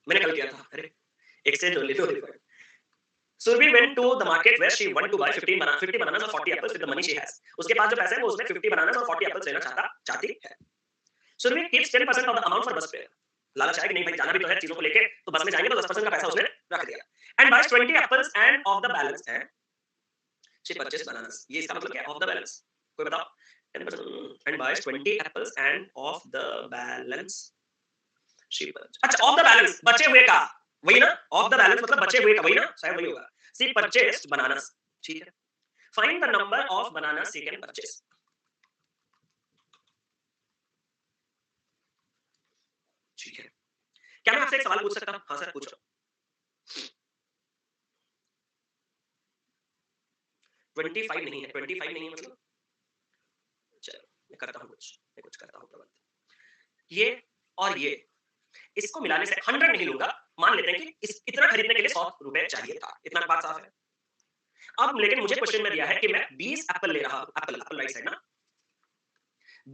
मैंने कल किया था। अरे! Exchange only no refund. Survi went to the market where she want to buy 50 bananas or 40 apples with the money she has. उसके पास जो पैसे हैं वो उसने 50 bananas और 40 apples लेना चाहती है. Survi keeps 10% of the amount for bus fare. लालच है कि नहीं भाई जाना भी तो है चीजों को लेके तो बस में जाएंगे तो 10% का पैसा उसने रख दिया. And buys 20 apples and of the balance है. She purchased bananas. ये इसका मतलब क्या है? Of the balance. कोई बताओ? 10% and buys 20 apples and of the balance she purchased. अच्छा of the balance बचे हुए का वही ना ऑफ द बैलेंस मतलब बचे हुए का वही ना शायद वही होगा सी परचेस्ड बनानास ठीक है find the number of bananas she can purchase ठीक है क्या मैं आपसे एक सवाल पूछ सकता हूं हां सर पूछो 25 नहीं है 25 नहीं है मतलब चलो मैं करता हूं कुछ करता हूं प्रबंध ये और ये इसको मिलाने से 100 नहीं लूंगा मान लेते हैं कि इतना खरीदने के लिए 100 रुपए चाहिए था इतना बात साफ है अब लेकिन मुझे क्वेश्चन में दिया है कि मैं 20 एप्पल ले रहा हूं एप्पल राइट साइड ना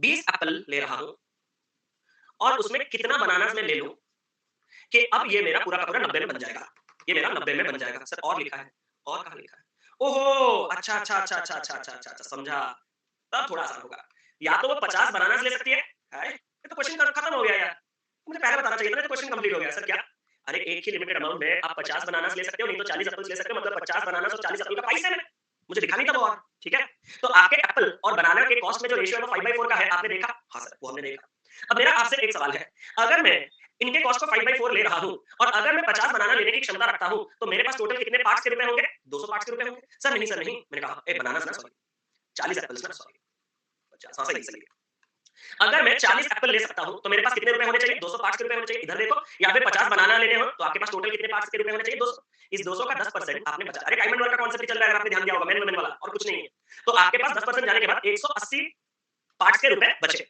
20 एप्पल ले रहा हूं और उसमें कितना बनाना मैं ले लूं कि अब ये मेरा पूरा का पूरा 90 में बन जाएगा ये मेरा 90 में बन जाएगा सर और लिखा है और कहां लिखा है ओहो अच्छा अच्छा अच्छा अच्छा अच्छा अच्छा अच्छा समझा तब थोड़ा आसान होगा। या तो वो 50 बनानास ले सकती है, हाय! ये तो क्वेश्चन खत्म हो गया यार। मुझे पहले बताना चाहिए था ना, तो क्वेश्चन कंप्लीट हो गया। सर क्या? अरे एक ही लिमिटेड अमाउंट में आप 50 बनानास ले सकते हो, नहीं तो 40 एप्पल्स ले सकते हो, मतलब 50 बनानास और 40 एप्पल का प्राइस सेम है। मुझे दिखा नहीं था वो और, ठीक है? तो आपके एप्पल और बनाना के कॉस्ट में जो रेशियो है वो 5/4 का है, आपने देखा? हाँ सर, वो हमने देखा। अब मेरा आपसे एक सवाल है, अगर मैं इनके कॉस्ट को 5/4 ले रहा हूँ और अगर मैं 50 बनाना लेने की क्षमता रखता हूँ, तो मेरे पास टोटल कितने पार्ट्स के रुपए होंगे? 200 पार्ट्स के रुपए होंगे। सर नहीं, मैंने कहा, ए बनानास ना सॉरी, 40 एप्पल्स ना सॉरी, 50 हाँ, सही है। अगर मैं 40 एप्पल ले सकता हूँ, तो मेरे पास कितने रुपए होने चाहिए? 200 पार्ट्स के रुपए होने चाहिए। इधर देखो, या फिर 50 बनाना लेने हो, तो आपके पास टोटल कितने पार्ट्स के रुपए होने चाहिए? 200। इस 200 का 10% आपने बचा, अरे डायमंड वाला का कॉन्सेप्ट ही चल रहा है, अगर आपने ध्यान दिया होगा, मैन वुमन वाला और कुछ नहीं है। तो आपके पास 10% जाने के बाद 180 पार्ट्स के रुपए बचे।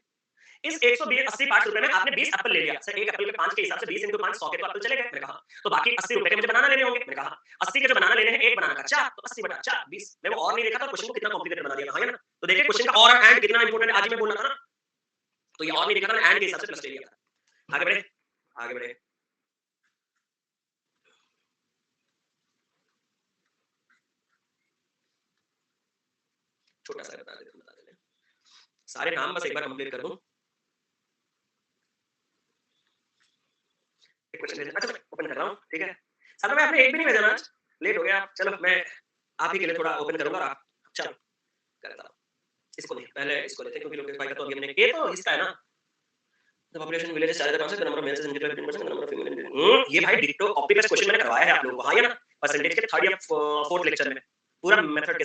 इस 180 पार्ट्स रुपए में आपने 20 एप्पल ले लिया। सर एक एप्पल के 5 के हिसाब से 20 into 5 100 के तो एप्पल चले गए। मैंने कहा, तो बाकी 80 रुपए के मुझे बनाना लेने होंगे। मैंने कहा, 80 के जो बनाना लेने हैं, एक बनाना का 4, तो 80/4 20। मैं वो और नहीं देखा था, क्वेश्चन को कितना कॉम्प्लिकेटेड बना दिया था, हाँ या ना? तो देखिए क्वेश्चन का और एंड कितना इंपोर्टेंट है, आज ही मैं बोल रहा था ना। तो ये और नहीं देखा था, मैं एंड के हिसाब से प्लस ले लिया था। आगे बढ़े, आगे बढ़े। छोटा सा बता देते सारे नाम बस एक बार कंप्लीट कर दूं। एक क्वेश्चन भेजा, अच्छा मैं ओपन कर रहा हूँ, ठीक है? साथ में आपने एक भी नहीं भेजा ना आज, लेट हो गया। चलो मैं आप ही के लिए थोड़ा ओपन करूंगा और आप चलो करता हूँ। इसको नहीं, पहले इसको लेते हैं क्योंकि लोग का तो अभी हमने ये तो इसका है ना, the population villages 4500, the number of males is 15%, the number of female. ये भाई डिट्टो कॉपी पेस्ट क्वेश्चन मैंने करवाया है आप लोगों को, हाँ या ना? परसेंटेज के थर्ड या फोर्थ लेक्चर में पूरा मेथड के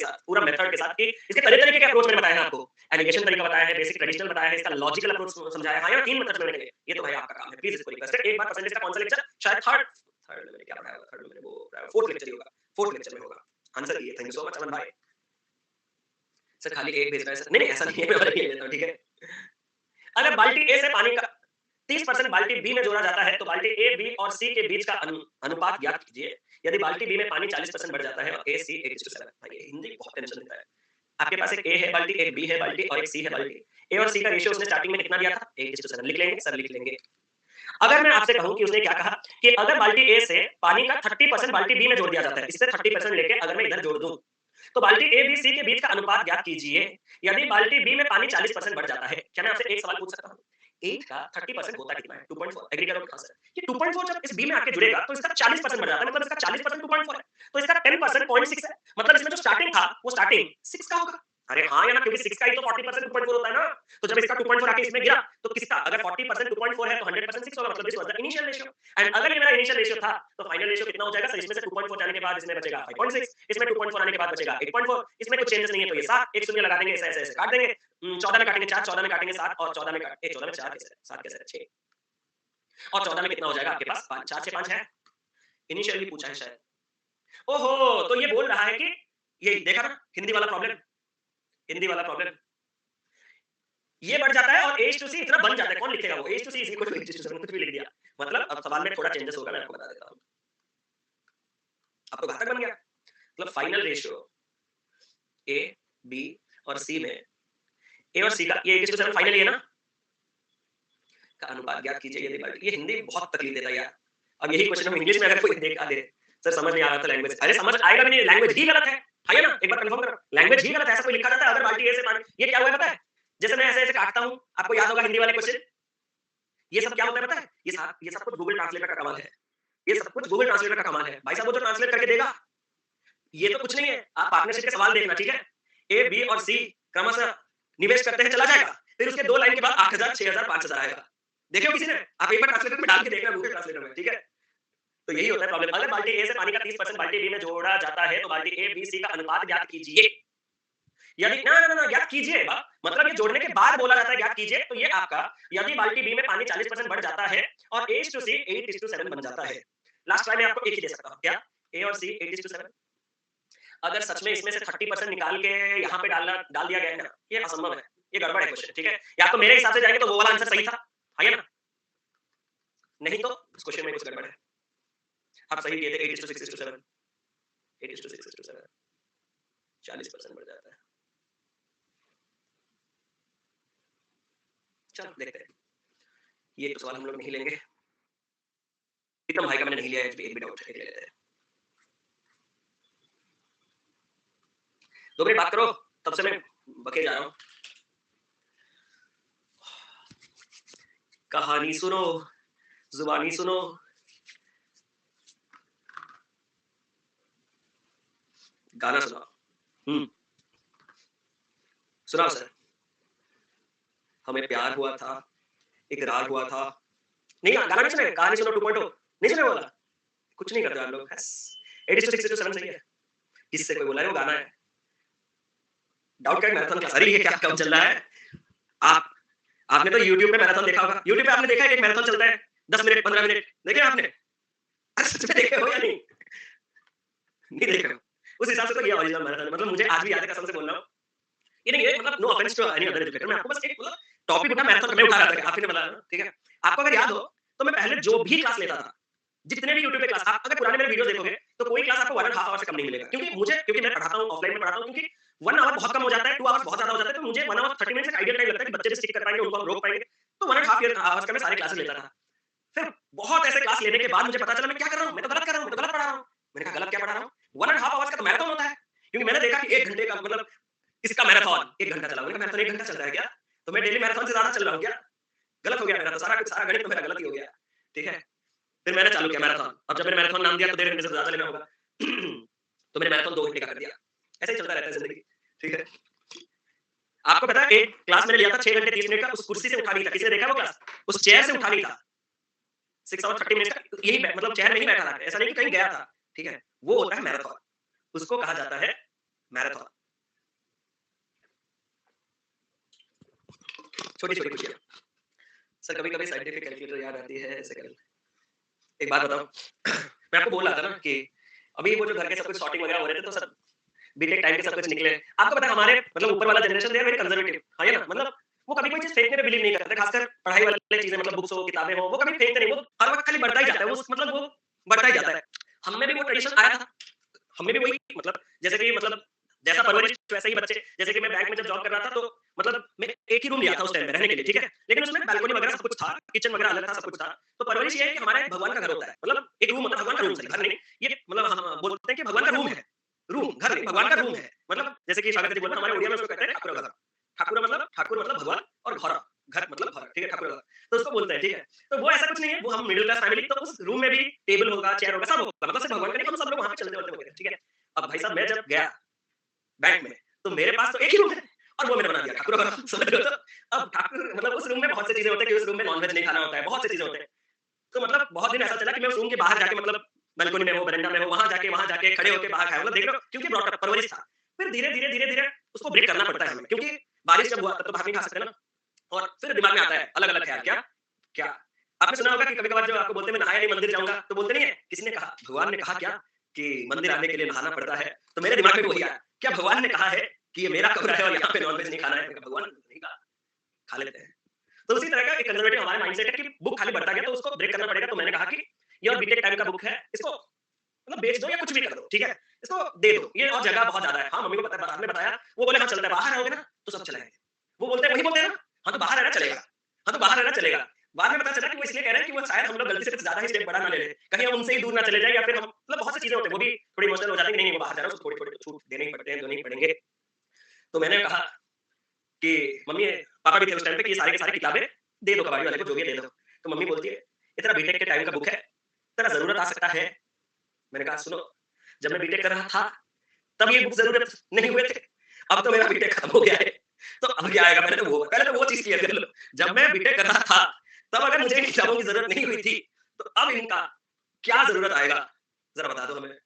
साथ कि इसके तरीके के अप्रोच मैंने बताया है आपको। एलिगेशन तरीका बताया है, बेसिक ट्रेडिशनल बताया है, इसका लॉजिकल अप्रोच समझाया है, हाँ या? 3 मेथड्स मैंने दिए। ये तो भाई आपका काम है, प्लीज इसको रिक्वेस्ट है, एक बार परसेंटेज का कौन सा लेक्चर, शायद थर्ड थर्ड में मैंने क्या पढ़ाया होगा, थर्ड में मैंने वो फोर्थ लेक्चर ही होगा, फोर्थ लेक्चर में होगा। आंसर ये, थैंक यू सो मच अमन भाई। सर खाली एक भेज रहा है सर, नहीं ऐसा नहीं है, मैं और ये लेता हूँ, ठीक है? अगर बाल्टी ए से पानी का 30% बाल्टी बी में जोड़ा जाता है, तो बाल्टी ए, बी और सी के बीच का अनुपात ज्ञात कीजिए। यदि बाल्टी बी में पानी 40% बढ़ जाता है और ए, सी 8:7। भाई ये हिंदी बहुत टेंशन देता है। आपके पास एक ए है बाल्टी, एक बी है बाल्टी और एक सी है बाल्टी। ए और सी का रेशियो उसने स्टार्टिंग में कितना दिया था? 8:7। लिख लेंगे सर, लिख लेंगे। अगर मैं आपसे कहूं कि उसने क्या कहा कि अगर बाल्टी ए से पानी का 30% बाल्टी बी में जोड़ दिया जाता है, इससे 30% लेके अगर मैं इधर जोड़ दूं, तो बाल्टी ए, बी, सी के बीच का अनुपात ज्ञात कीजिए। यदि बाल्टी बी में पानी 40% बढ़ जाता है, क्या मैं आपसे एक सवाल पूछ सकता हूँ? 8 का 30% होता कितना है? 2.4। एग्री करोगे? हाँ सर। ये 2.4 जब इस बी में आके जुड़ेगा तो इसका 40% बढ़ जाता है, मतलब इसका 40% 2.4 है। तो इसका 10% 0.6 है। मतलब इसमें जो स्टार्टिंग था वो स्टार्टिंग 6 का होगा। अरे हाँ या ना? क्योंकि 6 का ही तो 40% 2.4 होता है ना। तो जब इसका 2.4 आके इसमें गिरा, तो किसका अगर 40% 2.4 है तो 100% 6 होगा, मतलब this was the initial ratio. And अगर ये मेरा इनिशियल रेशियो था, तो फाइनल रेशियो कितना हो जाएगा? सर इसमें से 2.4 जाने के बाद इसमें बचेगा 5.6, इसमें 2.4 आने के बाद बचेगा 8.4, इसमें कुछ चेंजेस नहीं है तो ये 7, एक शून्य लगा देंगे, ऐसे ऐसे काट देंगे। 14 में काटेंगे 4, 14 में काटेंगे 7 और 14 में 4 कैसे 7 कैसे 6 और 14 में कितना हो जाएगा आपके पास? 5, 4 6 5 है। इनिशियली पूछा है शायद। ओहो! तो ये बोल रहा है कि ये देखा ना हिंदी वाला प्रॉब्लम, हिंदी वाला प्रॉब्लम। ये बढ़ जाता है और H2C इतना बन जाता है, कौन लिखेगा वो? H2C is equal to H2 कुछ भी लिख दिया। मतलब अब सवाल में थोड़ा चेंजेस होगा, मैं आपको बता देता हूँ। अब तो घातक बन गया। मतलब फाइनल रेशियो A, B और C में A और C का ये 8:7 फाइनल है ना? का अनुपात ज्ञात कीजिए यदि बाल्टी, ये हिंदी बहुत तकलीफ देता है यार। अब यही क्वेश्चन हम इंग्लिश में अगर कोई देखा दे, सर समझ नहीं आ रहा था लैंग्वेज, अरे समझ आएगा भी नहीं, लैंग्वेज ही गलत है ना? एक बार कंफर्म करो, लैंग्वेज ही गलत है, ऐसा कोई लिखा रहता है अगर बाल्टी ए से पानी, ये क्या हुआ है पता है? जैसे मैं ऐसे-ऐसे काटता हूँ, आपको याद होगा हिंदी वाले क्वेश्चन, ये सब क्या होता है पता है? ये सब कुछ गूगल ट्रांसलेटर का कमाल है। ये सब कुछ गूगल ट्रांसलेटर का कमाल है। भाई साहब वो जो ट्रांसलेट करके देगा, ये तो कुछ नहीं है। आप पार्टनरशिप के सवाल देखना, ठीक है? ए, बी और सी क्रमशः निवेश करते हैं, चला जाएगा। फिर उसके 2 लाइन के बाद 8000, 6000, 5000 आएगा। देखे हो किसी ने? आप एक बार ट्रांसलेटर में डाल के देखना गूगल ट्रांसलेटर में, ठीक है? तो यही होता है प्रॉब्लम। अगर बाल्टी ए से पानी का 30% बाल्टी बी में जोड़ा जाता है, तो बाल्टी ए, बी, सी का अनुपात ज्ञात कीजिए। यदि ना ज्ञात कीजिए मतलब ये जोड़ने के बाद बोला जाता है ज्ञात कीजिए, तो ये आपका यदि बाल्टी बी में पानी 40% बढ़ जाता है और H2C 8:7 बन जाता है। लास्ट ट्राई मैं आपको एक ही दे सकता हूँ। क्या? A और C 8:7। अगर सच में इसमें से 30% निकाल के यहाँ पे डाल दिया गया है ना, ये असंभव है। ये गड़बड़ है क्वेश्चन, ठीक है? या तो मेरे हिसाब से जाएंगे तो वो वाला आंसर सही था, हाँ या ना? नहीं तो इस क्वेश्चन में कुछ गड़बड़ है। आप सही दिए थे 8:6:7, 8:6:7, 40% बढ़ जाता है। चलो देखते हैं। ये तो सवाल हम लोग नहीं लेंगे। प्रीतम भाई का मैंने नहीं लिया है, एक भी डाउट है, ले लेते हैं। 2 मिनट बात करो, तब से मैं बके जा रहा हूँ। कहानी सुनो, जुबानी सुनो। गाना सुनाओ। सुनाओ सर। हमें प्यार हुआ था, इकरार हुआ था। नहीं, गाना नहीं सुने? कहानी सुनो 2.0 नहीं सुने वो वाला? कुछ नहीं करते आप लोग। बस 86 67 सही है। किससे कोई बोला है वो गाना है। डाउट का मैराथन क्लास। अरे ये क्या कब चल रहा है? आप आपने तो यूट्यूब पे मैराथन देखा होगा। यूट्यूब पे आपने देखा है एक मैराथन चलता है 10 मिनट 15 मिनट, देखे आपने? सच में देखे हो या नहीं? नहीं देखे हो। उस हिसाब से तो ये ओरिजिनल मैराथन है। मतलब मुझे आज भी याद है, कसम से बोल रहा हूँ। ये नहीं है मतलब no offence to any other educator, मैं आपको बस एक मतलब टॉपिक उठा मैराथन मैं उठा रहा था, आपने बताया ना, ठीक है? आपको अगर याद हो तो मैं पहले जो भी क्लास लेता था, जितने भी यूट्यूब पे क्लास, आप अगर पुराने मेरे वीडियोस देखोगे तो कोई क्लास आपको 1 एंड हाफ आवर से कम नहीं मिलेगा। क्योंकि मैं पढ़ाता हूँ, ऑफलाइन में पढ़ाता हूँ, क्योंकि 1 आवर बहुत कम हो जाता है, 2 आवर्स बहुत ज्यादा हो जाता है, तो मुझे 1 आवर 30 मिनट्स एक आइडियल टाइम लगता है कि बच्चे जो स्टिक कर पाएंगे उनको हम रोक पाएंगे। तो 1 एंड हाफ ईयर आवर्स का मैं सारे क्लासेस लेता था। फिर बहुत ऐसे क्लास लेने के बाद मुझे पता चला मैं क्या कर रहा हूँ, मैं तो गलत कर रहा हूँ, मैं तो गलत पढ़ा रहा हूँ। मैंने कहा गलत क्या पढ़ा रहा हूँ? 1 एंड हाफ आवर्स का तो मैराथन होता है। क्योंकि मैंने देखा कि 1 घंटे का मतलब इसका मैराथन 1 घंटा चला। मैंने कहा मैराथन 1 घंटा चल रहा है क्या? तो मैं डेली मैराथन से ज्यादा चल रहा हूँ क्या? गलत हो गया मेरा तो, सारा गणित तो मेरा गलत ही हो गया। ठीक है? फिर मैंने चालू किया मैराथन। अब जब मैंने मैराथन नाम दिया तो 1.5 घंटे से ज्यादा लेना होगा। तो मैंने मैराथन 2 घंटे का कर दिया। ऐसे ही चलता रहता है जिंदगी। ठीक है? आपको पता है एक क्लास मैंने लिया था 6 घंटे 30 मिनट का, उस कुर्सी से उठा नहीं था। किसी ने देखा वो क्लास? उस चेयर से उठा नहीं था। 6 आवर 30 मिनट्स का यही मतलब चेयर में ही बैठा था। ऐसा नहीं कि कहीं गया था। ठीक है? वो होता है मैराथन। उसको कहा जाता है मैराथन। छोटी-छोटी खुशियाँ। सर कभी-कभी साइंटिफिक कैलकुलेटर याद आती है ऐसे कर। एक बात बताऊँ? मैं आपको बोल रहा था ना कि अभी वो जो घर के सब कुछ सॉर्टिंग वगैरह हो रहे थे तो सब बीटेक टाइम के सब कुछ निकले। आपको पता है हमारे मतलब ऊपर वाला जनरेशन दे वेरी कंजर्वेटिव, हाँ, ये ना? मतलब वो कभी कोई चीज़ फेंकने में बिलीव नहीं करते, खासकर पढ़ाई वाली चीज़ें मतलब बुक्स हो, किताबें हो, वो कभी फेंकते नहीं, वो हर वक़्त खाली बढ़ता ही जाता है, वो मतलब वो बढ़ता ही जाता है। हम में भी वो ट्रेडिशन आया था, हमें भी वही मतलब जैसे कि मतलब जैसा परवरिश वैसे ही बच्चे, जैसे कि मैं बैंक में जब जॉब कर रहा था तो मतलब मैं एक ही रूम लिया था उस टाइम में रहने के लिए, ठीक है? लेकिन उसमें बालकनी वगैरह सब कुछ था, किचन वगैरह अलग था, सब कुछ था। तो परवरिश ये है कि हमारा एक भगवान का घर होता है, मतलब एक रूम, मतलब भगवान का रूम, सॉरी घर नहीं, ये मतलब हम बोलते हैं कि भगवान का रूम है। रूम, घर नहीं, भगवान का रूम है। मतलब जैसे कि स्वागत जी बोला, हमारे उड़िया में उसको कहते हैं ठाकुर घर। ठाकुर मतलब भगवान और घर, घर मतलब घर, ठीक है? ठाकुर घर। तो उसको बोलते हैं, ठीक है? तो वो ऐसा कुछ नहीं है, वो हम मिडल क्लास फैमिली, तो उस रूम में भी टेबल होगा, चेयर होगा, सब होगा, मतलब सिर्फ भगवान का नहीं, हम सब लोग वहाँ पे चलते-वलते होंगे, ठीक है? अब भाई साहब मैं जब गया बैंक में, तो मेरे पास तो एक ही रूम है और वो मैंने बना दिया ठाकुर का, समझ रहे हो? तो अब ठाकुर मतलब उस रूम में बहुत सी चीज़ें होती हैं कि उस रूम में नॉन-वेज नहीं खाना होता है, बहुत सी चीज़ें होती हैं। तो मतलब बहुत दिन ऐसा चला कि मैं उस रूम के बाहर जाके मतलब बालकनी में हो, बरामदा में हो, वहाँ जाके खड़े होके बाहर खाया, मतलब देख रहे हो? क्योंकि ब्रॉट अप परवरिश था। फिर धीरे-धीरे उसको ब्रेक करना पड़ता है हमें, क्योंकि बारिश जब हुआ तब तो बाहर नहीं खा सकते ना। और फिर दिमाग में आता है अलग-अलग ख्याल, क्या? क्या? आपने सुना होगा कि कभी-कभार जब आपको बोलते हैं मैं नहाया नहीं मंदिर जाऊँगा, तो बोलते नहीं है? किसने कहा? भगवान ने कहा क्या कि मंदिर आने के लिए नहाना पड़ता है? तो मेरे दिमाग में भी वही आया, क्या भगवान ने कहा है कि ये मेरा कमरा है और यहाँ पे नॉन-वेज नहीं खाना है? मैंने कहा भगवान ने नहीं कहा, खा लेते हैं। तो उसी तरह का एक कंजर्वेटिव हमारा माइंडसेट है कि बुक खाली बढ़ता गया तो उसको ब्रेक करना पड़ेगा। तो मैंने कहा कि ये और बीटेक टाइम का बुक है, इसको मतलब बेच दो या कुछ भी कर दो, ठीक है? इसको दे दो, ये और जगह बहुत ज़्यादा है। हाँ, मम्मी को पता है, बाद में बताया, वो बोले हाँ चलता है, बाहर आओगे ना तो सब चलेंगे। वो बोलते हैं, वही बोलते हैं ना, हाँ तो बाहर रहना चलेगा, हाँ तो बाहर रहना चलेगा। बाद में पता चला कि वो इसलिए कह रहे हैं कि वो शायद हम लोग गलती से कुछ ज़्यादा ही स्टेप बड़ा ना ले लें, कहीं हम उनसे ही दूर ना चले जाएँ, या फिर हम मतलब बहुत सी चीज़ें होती हैं, वो भी थोड़ी इमोशनल हो जाती है कि नहीं, नहीं वो बाहर जा रहा है, उसको थोड़ी-थोड़ी तो छूट देने ही पड़ते हैं, देने ही पड़ेंगे। तो मैंने कहा कि मम्मी, पापा भी थे उस टाइम पे, कि ये सारी की सारी किताबें दे दो कबाड़ी वाले को, जो भी है दे दो। तो मम्मी बोलती है, "ये तेरा बीटेक के टाइम का बुक है, तेरा ज़रूरत आ सकता है।" मैंने कहा, "सुनो, जब मैं बीटेक कर रहा था, तब ये बुक ज़रूरत नहीं हुए थे। अब तो मेरा बीटेक खत्म हो गया है, तो अब क्या आएगा?" पहले तो वो चीज़ क्लियर कर लो। जब मैं बीटेक कर रहा था, तब अगर मुझे इन किताबों की ज़रूरत नहीं हुई थी, तो अब इनका क्या ज़रूरत आएगा? ज़रा बता दो हमें।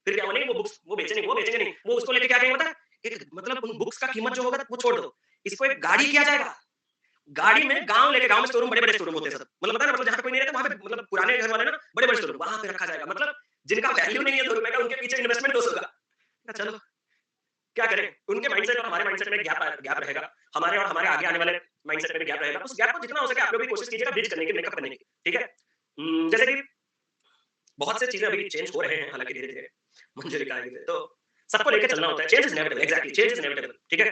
फिर क्या, वो नहीं, वो बेचेंगे नहीं, वो उसको लेके क्या कहेंगे पता है? एक मतलब उन बुक्स का कीमत जो होगा वो छोड़ दो, इसको एक गाड़ी किया जाएगा। गाड़ी में गाँव में शोरूम, बड़े-बड़े शोरूम होते हैं सब। मतलब पता है ना, मतलब जहाँ पे कोई नहीं रहता वहाँ पे मतलब पुराने घर वाले ना बड़े-बड़े शोरूम, वहाँ पे रखा जाएगा। मतलब जिनका वैल्यू नहीं है ₹2 का, उनके पीछे इन्वेस्टमेंट 200 का। चलो क्या करें? उनके माइंडसेट और हमारे माइंडसेट में गैप रहेगा। हमारे और हमारे आगे आने वाले माइंडसेट में भी गैप रहेगा। उस गैप को जितना हो सके आप लोग भी कोशिश कीजिएगा ब्रिज करने की, मेकअप करने की। ठीक है? जैसे कि बहुत से चीज़ें अभी चेंज हो रहे हैं, हालाँकि धीरे-धीरे मंजूरी आएगी तो सबको लेके चलना होता है। Change is inevitable, exactly change is inevitable, ठीक है?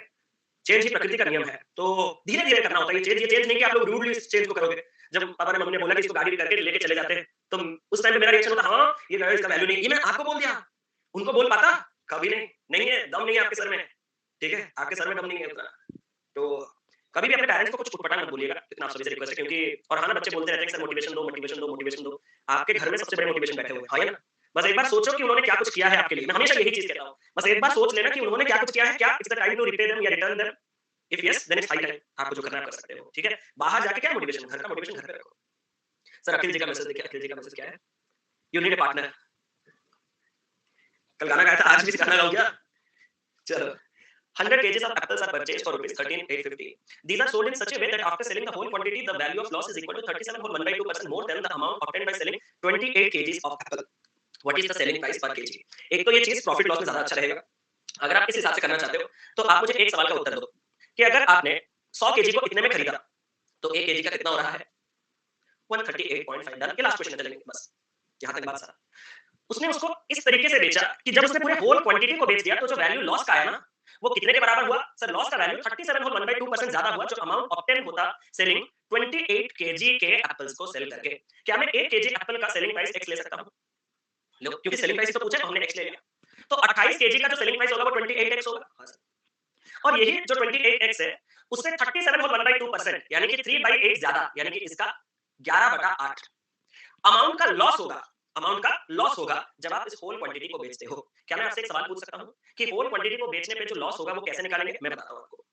चेंज ही प्रकृति का नियम है। तो धीरे-धीरे करना होता है ये चेंज नहीं कि आप लोग रूडली इस चेंज को करोगे। जब पापा ने, मम्मी ने बोला कि इसको गाड़ी करके लेके चले जाते हैं, तो उस टाइम पे मेरा रिएक्शन होता, हाँ, ये गाड़ी इसका वैल्यू नहीं। ये मैंने आपको बोल दिया। उनको बोल पाता? कभी नहीं। नहीं है, दम नहीं है आपके सर में। ठीक है? आपके सर में दम नहीं है उतना। तो कभी भी अपने पेरेंट्स को कुछ उटपटांग मत बोलिएगा, इतना आप सभी से रिक्वेस्ट है क्योंकि और हाँ ना बच्चे बोलते रहते हैं कि सर मोटिवेशन दो, मोटिवेशन दो, मोटिवेशन दो। आपके घर में सबसे बड़े मोटिवेशन बैठे हुए हैं, हाँ या ना? बस एक बार सोचो कि उन्होंने क्या कुछ किया है आपके लिए। मैं हमेशा यही चीज़ कहता हूँ। बस एक बार सोच लेना कि उन्होंने क्या कुछ किया है, क्या it's the time to repay them या return them? If yes then it's high time. आपको जो करना है आप कर सकते हो, ठीक है? बाहर जाके क्या मोटिवेशन, घर का मोटिवेशन घर पे रखो। सर अखिल जी का मैसेज देखिए, अखिल जी का मैसेज क्या है? You need a partner. कल गाना गाया था, आज भी गाना गाऊँ क्या? चलो। 100 kgs of apples are purchased for rupees 13,850. These are sold in such a way that after selling the whole quantity, the value of loss is equal to 37 whole 1/2% more than the amount obtained by selling 28 kgs of apple. What is the selling price per kg? एक तो ये चीज़ profit loss में ज़्यादा अच्छा रहेगा। अगर आप इस हिसाब से करना चाहते हो, तो आप मुझे एक सवाल का उत्तर दो कि अगर आपने 100 केजी को इतने में खरीदा, तो 1 केजी का कितना हो रहा है? 138.5 डन। ये लास्ट क्वेश्चन चलेंगे बस। यहाँ तक बात सारा। उसने उसको इस तरीके से बेचा कि जब उसने पूरे होल क्वांटिटी को बेच दिया तो जो वैल्यू लॉस का आया ना वो कितने के बराबर हुआ? सर लॉस का वैल्यू 37 होल 1/2% ज्यादा हुआ जो अमाउंट ऑब्टेन होता सेलिंग 28 केजी के एप्पल्स को सेल करके। क्या मैं 1 केजी एप्पल का सेलिंग प्राइस एक्स ले सकता हूं? लो क्योंकि सेलिंग प्राइस तो पूछा तो हमने एक्स ले लिया। तो 28 केजी का जो सेलिंग प्राइस होगा वो 28 एक्स होगा। हाँ सर। और यही जो 28 एक्स है उससे 37 होल 1/2% यानी कि 3/8 ज्यादा यानी कि इसका 11/8 अमाउंट का लॉस होगा। अमाउंट का लॉस होगा जब आप इस होल क्वांटिटी को बेचते हो। क्या मैं आपसे एक सवाल पूछ सकता हूं कि होल क्वांटिटी को बेचने पे जो लॉस होगा वो कैसे निकालेंगे? मैं बताता हूं आपको।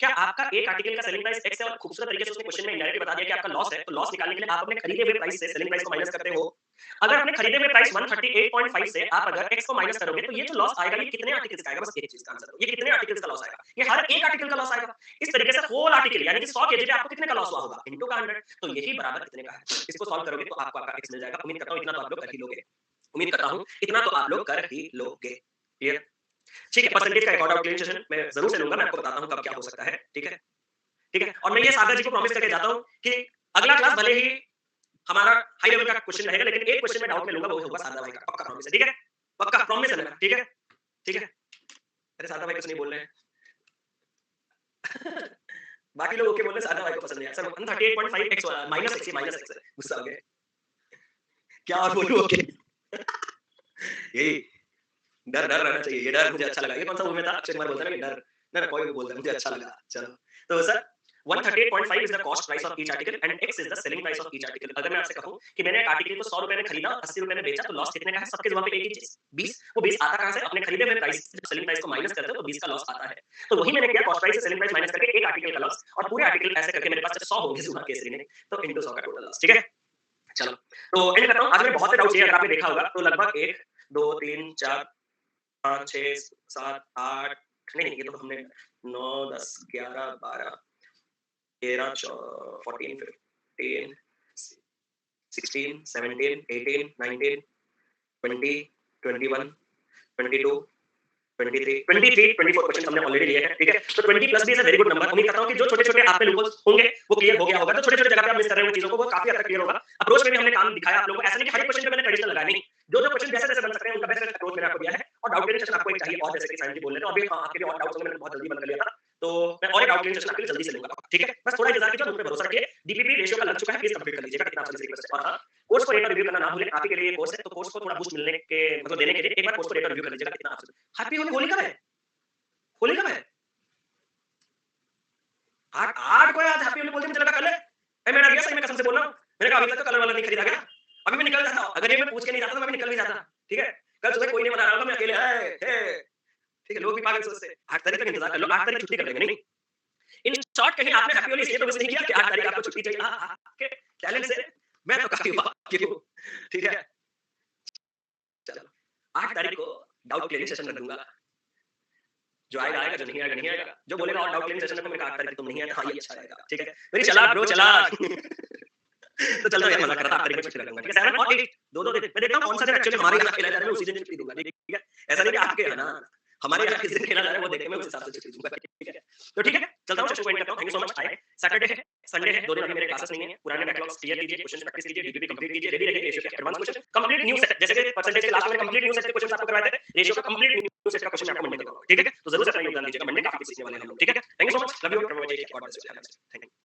क्या आपका एक आर्टिकल का सेलिंग प्राइस एक्स है और खूबसूरत तरीके से उसने क्वेश्चन में इनडायरेक्टली बता दिया कि आपका लॉस है, तो लॉस निकालने के लिए आप अपने खरीदे हुए प्राइस से सेलिंग प्राइस को माइनस करते हो। अगर अपने खरीदे हुए प्राइस 138.5 से आप अगर एक्स को माइनस करोगे तो ये जो लॉस आएगा ये कितने आर्टिकल्स का आएगा? बस एक चीज का आंसर दो। ये कितने आर्टिकल्स का लॉस आएगा? ये हर एक आर्टिकल का लॉस आएगा। इस तरीके से होल आर्टिकल यानी कि 100 केजी पे आपको कितने का लॉस हुआ होगा? इनटू का 100 तो यही बराबर कितने का है? इसको सॉल्व करोगे तो आपको आपका एक्स मिल जाएगा। उम्मीद करता हूं इतना तो आप लोग कर ही लोगे। उम्मीद करता हूं इतना तो आप लोग कर ही लोगे। क्लियर? ठीक है, परसेंटेज का एक और कैलकुलेशन मैं जरूर से लूंगा। मैं आपको बताता हूं कब क्या हो सकता है। ठीक है? ठीक है? और मैं ये सागर जी को प्रॉमिस करके जाता हूं कि अगला क्लास भले ही हमारा हाई लेवल का क्वेश्चन रहेगा लेकिन एक क्वेश्चन में डाउट में लूंगा वो होगा सादा भाई का। पक्का प्रॉमिस है। ठीक है? पक्का प्रॉमिस है मेरा। ठीक है? ठीक है? अरे सादा भाई कुछ नहीं बोल रहे हैं। बाकी लोग ओके बोल रहे हैं, सादा भाई को पसंद नहीं आया। Sir 138.5 x minus x minus x है। गुस्सा हो गए। क्या और बोलूं? ओके। यही डर डर रहना चाहिए। ये डर मुझे अच्छा लगा। ये कौन सा मूवी में था? अक्षय कुमार बोलता है ना कि डर। ना कोई भी बोलता है, मुझे अच्छा लगा। चलो। तो sir 138.5 is the cost price of each article and X is the selling price of each article. अगर मैं आपसे कहूं कि मैंने एक आर्टिकल को 100 रुपए में खरीदा और 80 रुपए में बेचा तो लॉस कितने का है? सबके जवाब पे एक ही चीज 20। वो 20 आता कहां से? अपने खरीदे हुए प्राइस से सेलिंग प्राइस को माइनस करते हो तो 20 का लॉस आता है। तो वही मैंने किया, कॉस्ट प्राइस से सेलिंग प्राइस माइनस करके एक आर्टिकल का लॉस और पूरे आर्टिकल ऐसे करके मेरे पास 100 होंगे सुना केसरी ने तो इनटू 100 का टोटल लॉस। ठीक है? चलो। तो एंड करता हूं। आज मैंने बहुत से डाउट्स किए अगर आपने देखा होगा तो लगभग 1 2 3 4 5 6 7 8 नहीं ये तो हमने 9 10 11 12 13 14 15 16 17 18 19 20 21 22 23 23 24 क्वेश्चन हमने ऑलरेडी लिए हैं। ठीक है? तो 20 प्लस भी is a very good number. उम्मीद करता हूं कि जो छोटे-छोटे आप पे लूपहोल्स होंगे वो क्लियर हो गया होगा। तो छोटे-छोटे जगह पे आप मिस कर रहे हो चीजों को वो काफी हद तक क्लियर होगा। अप्रोच में भी हमने काम दिखाया आप लोगों को। ऐसा नहीं कि हर एक क्वेश्चन पे मैंने ट्रेडिशनल लगाया नहीं। जो क्वेश्चन जैसे-जैसे बन सकते हैं उनका बेस्ट अप्रोच मैंने आपको दिया है और डाउट क्लियर सेशन आपको एक चाहिए और जैसे कि साइंस जी बोल रहे थे और भी आपके लिए और डाउट्स होंगे मैंने बहुत जल्दी बंद कर लिया था। तो मैं और एक डाउट क्लियर सेशन आपके लिए जल्दी से लूंगा। ठीक है? बस थोड़ा इंतजार कीजिए, मुझ पे भरोसा रखिए। डीपीपी रेशियो का लग चुका है, प्लीज कंप्लीट कर लीजिएगा। इतना आपसे रिक्वेस्ट है। और हां, कोर्स को एक बार रिव्यू करना ना भूलें। आप ही के लिए ये कोर्स है तो कोर्स को थोड़ा बूस्ट मिलने के मतलब देने के लिए एक बार कोर्स को एक बार रिव्यू कर लीजिएगा। इतना आपसे। हैप्पी होली होली कब है? होली कब है? 8 को यार हैप्पी होली बोलते मुझे लगा कल है। मैं डर गया सही में कसम से बोल रहा हूं। मैंने कहा अभी तक तो कलर वाला नहीं खरीदा गया। अभी मैं निकल जाता। अगर ये मैं पूछ के नहीं जाता तो मैं भी निकल नहीं जाता। ठीक है? कल सुबह कोई नहीं मना रहा होगा मैं अकेले हे ठीक है? लोग भी पागल सोचते हैं। 8 तारीख तक इंतजार कर लो। 8 तारीख छुट्टी कर देंगे नहीं? इन शॉर्ट कहीं आपने हैप्पी होली इसलिए तो मिस नहीं किया कि 8 तारीख आपको छुट्टी चाहिए। आपके टैलेंट से मैं तो काफी वाकिफ हूं। ठीक है? चलो 8 तारीख को डाउट क्लियरिंग सेशन रख दूंगा। जो आएगा आएगा, जो नहीं आएगा नहीं आएगा। जो बोलेगा और डाउट क्लियरिंग सेशन में मैंने कहा 8 तारीख तुम नहीं आए हाँ ये अच्छा रहेगा। ठीक है? मेरी चला ब्रो चला। तो चल रहा है मजाक कर रहा था। 8 तारीख में छुट्टी रखूंगा। ठीक है? 7 और 8 दो-दो दिन। मैं देखता हूं कौन सा दिन एक्चुअली हमारे यहाँ खेला जा रहा है मैं उसी दिन छुट्टी दूंगा। ठीक है? ऐसा नहीं कि आपके यहाँ ना हमारे यहाँ किस दिन खेला जा रहा है वो देख के मैं उस हिसाब से छुट्टी दूंगा। ठीक है? तो ठीक है? चलता हूं, सेशन को एंड करता हूं। Thank you so much. आए सैटरडे है, संडे है, 2 दिन अभी मेरे क्लासेस नहीं है। पुराने बैकलॉग्स क्लियर कीजिए, क्वेश्चन प्रैक्टिस कीजिए, डीपीपी कंप्लीट कीजिए, रेडी रहिए रेशियो के advance question, complete new set जैसे कि परसेंटेज के लास्ट में कंप्लीट न्यू सेट के क्वेश्चन आपको करवाए थे, रेशियो का कंप्लीट न्यू सेट का क्वेश्चन आपको मंडे करवाऊंगा। ठीक है? तो जरूर से अपना योगदान दीजिएगा। मंडे काफी सीखने वाले हैं हम लोग। ठीक है? Thank you so much. Love you. Thank you.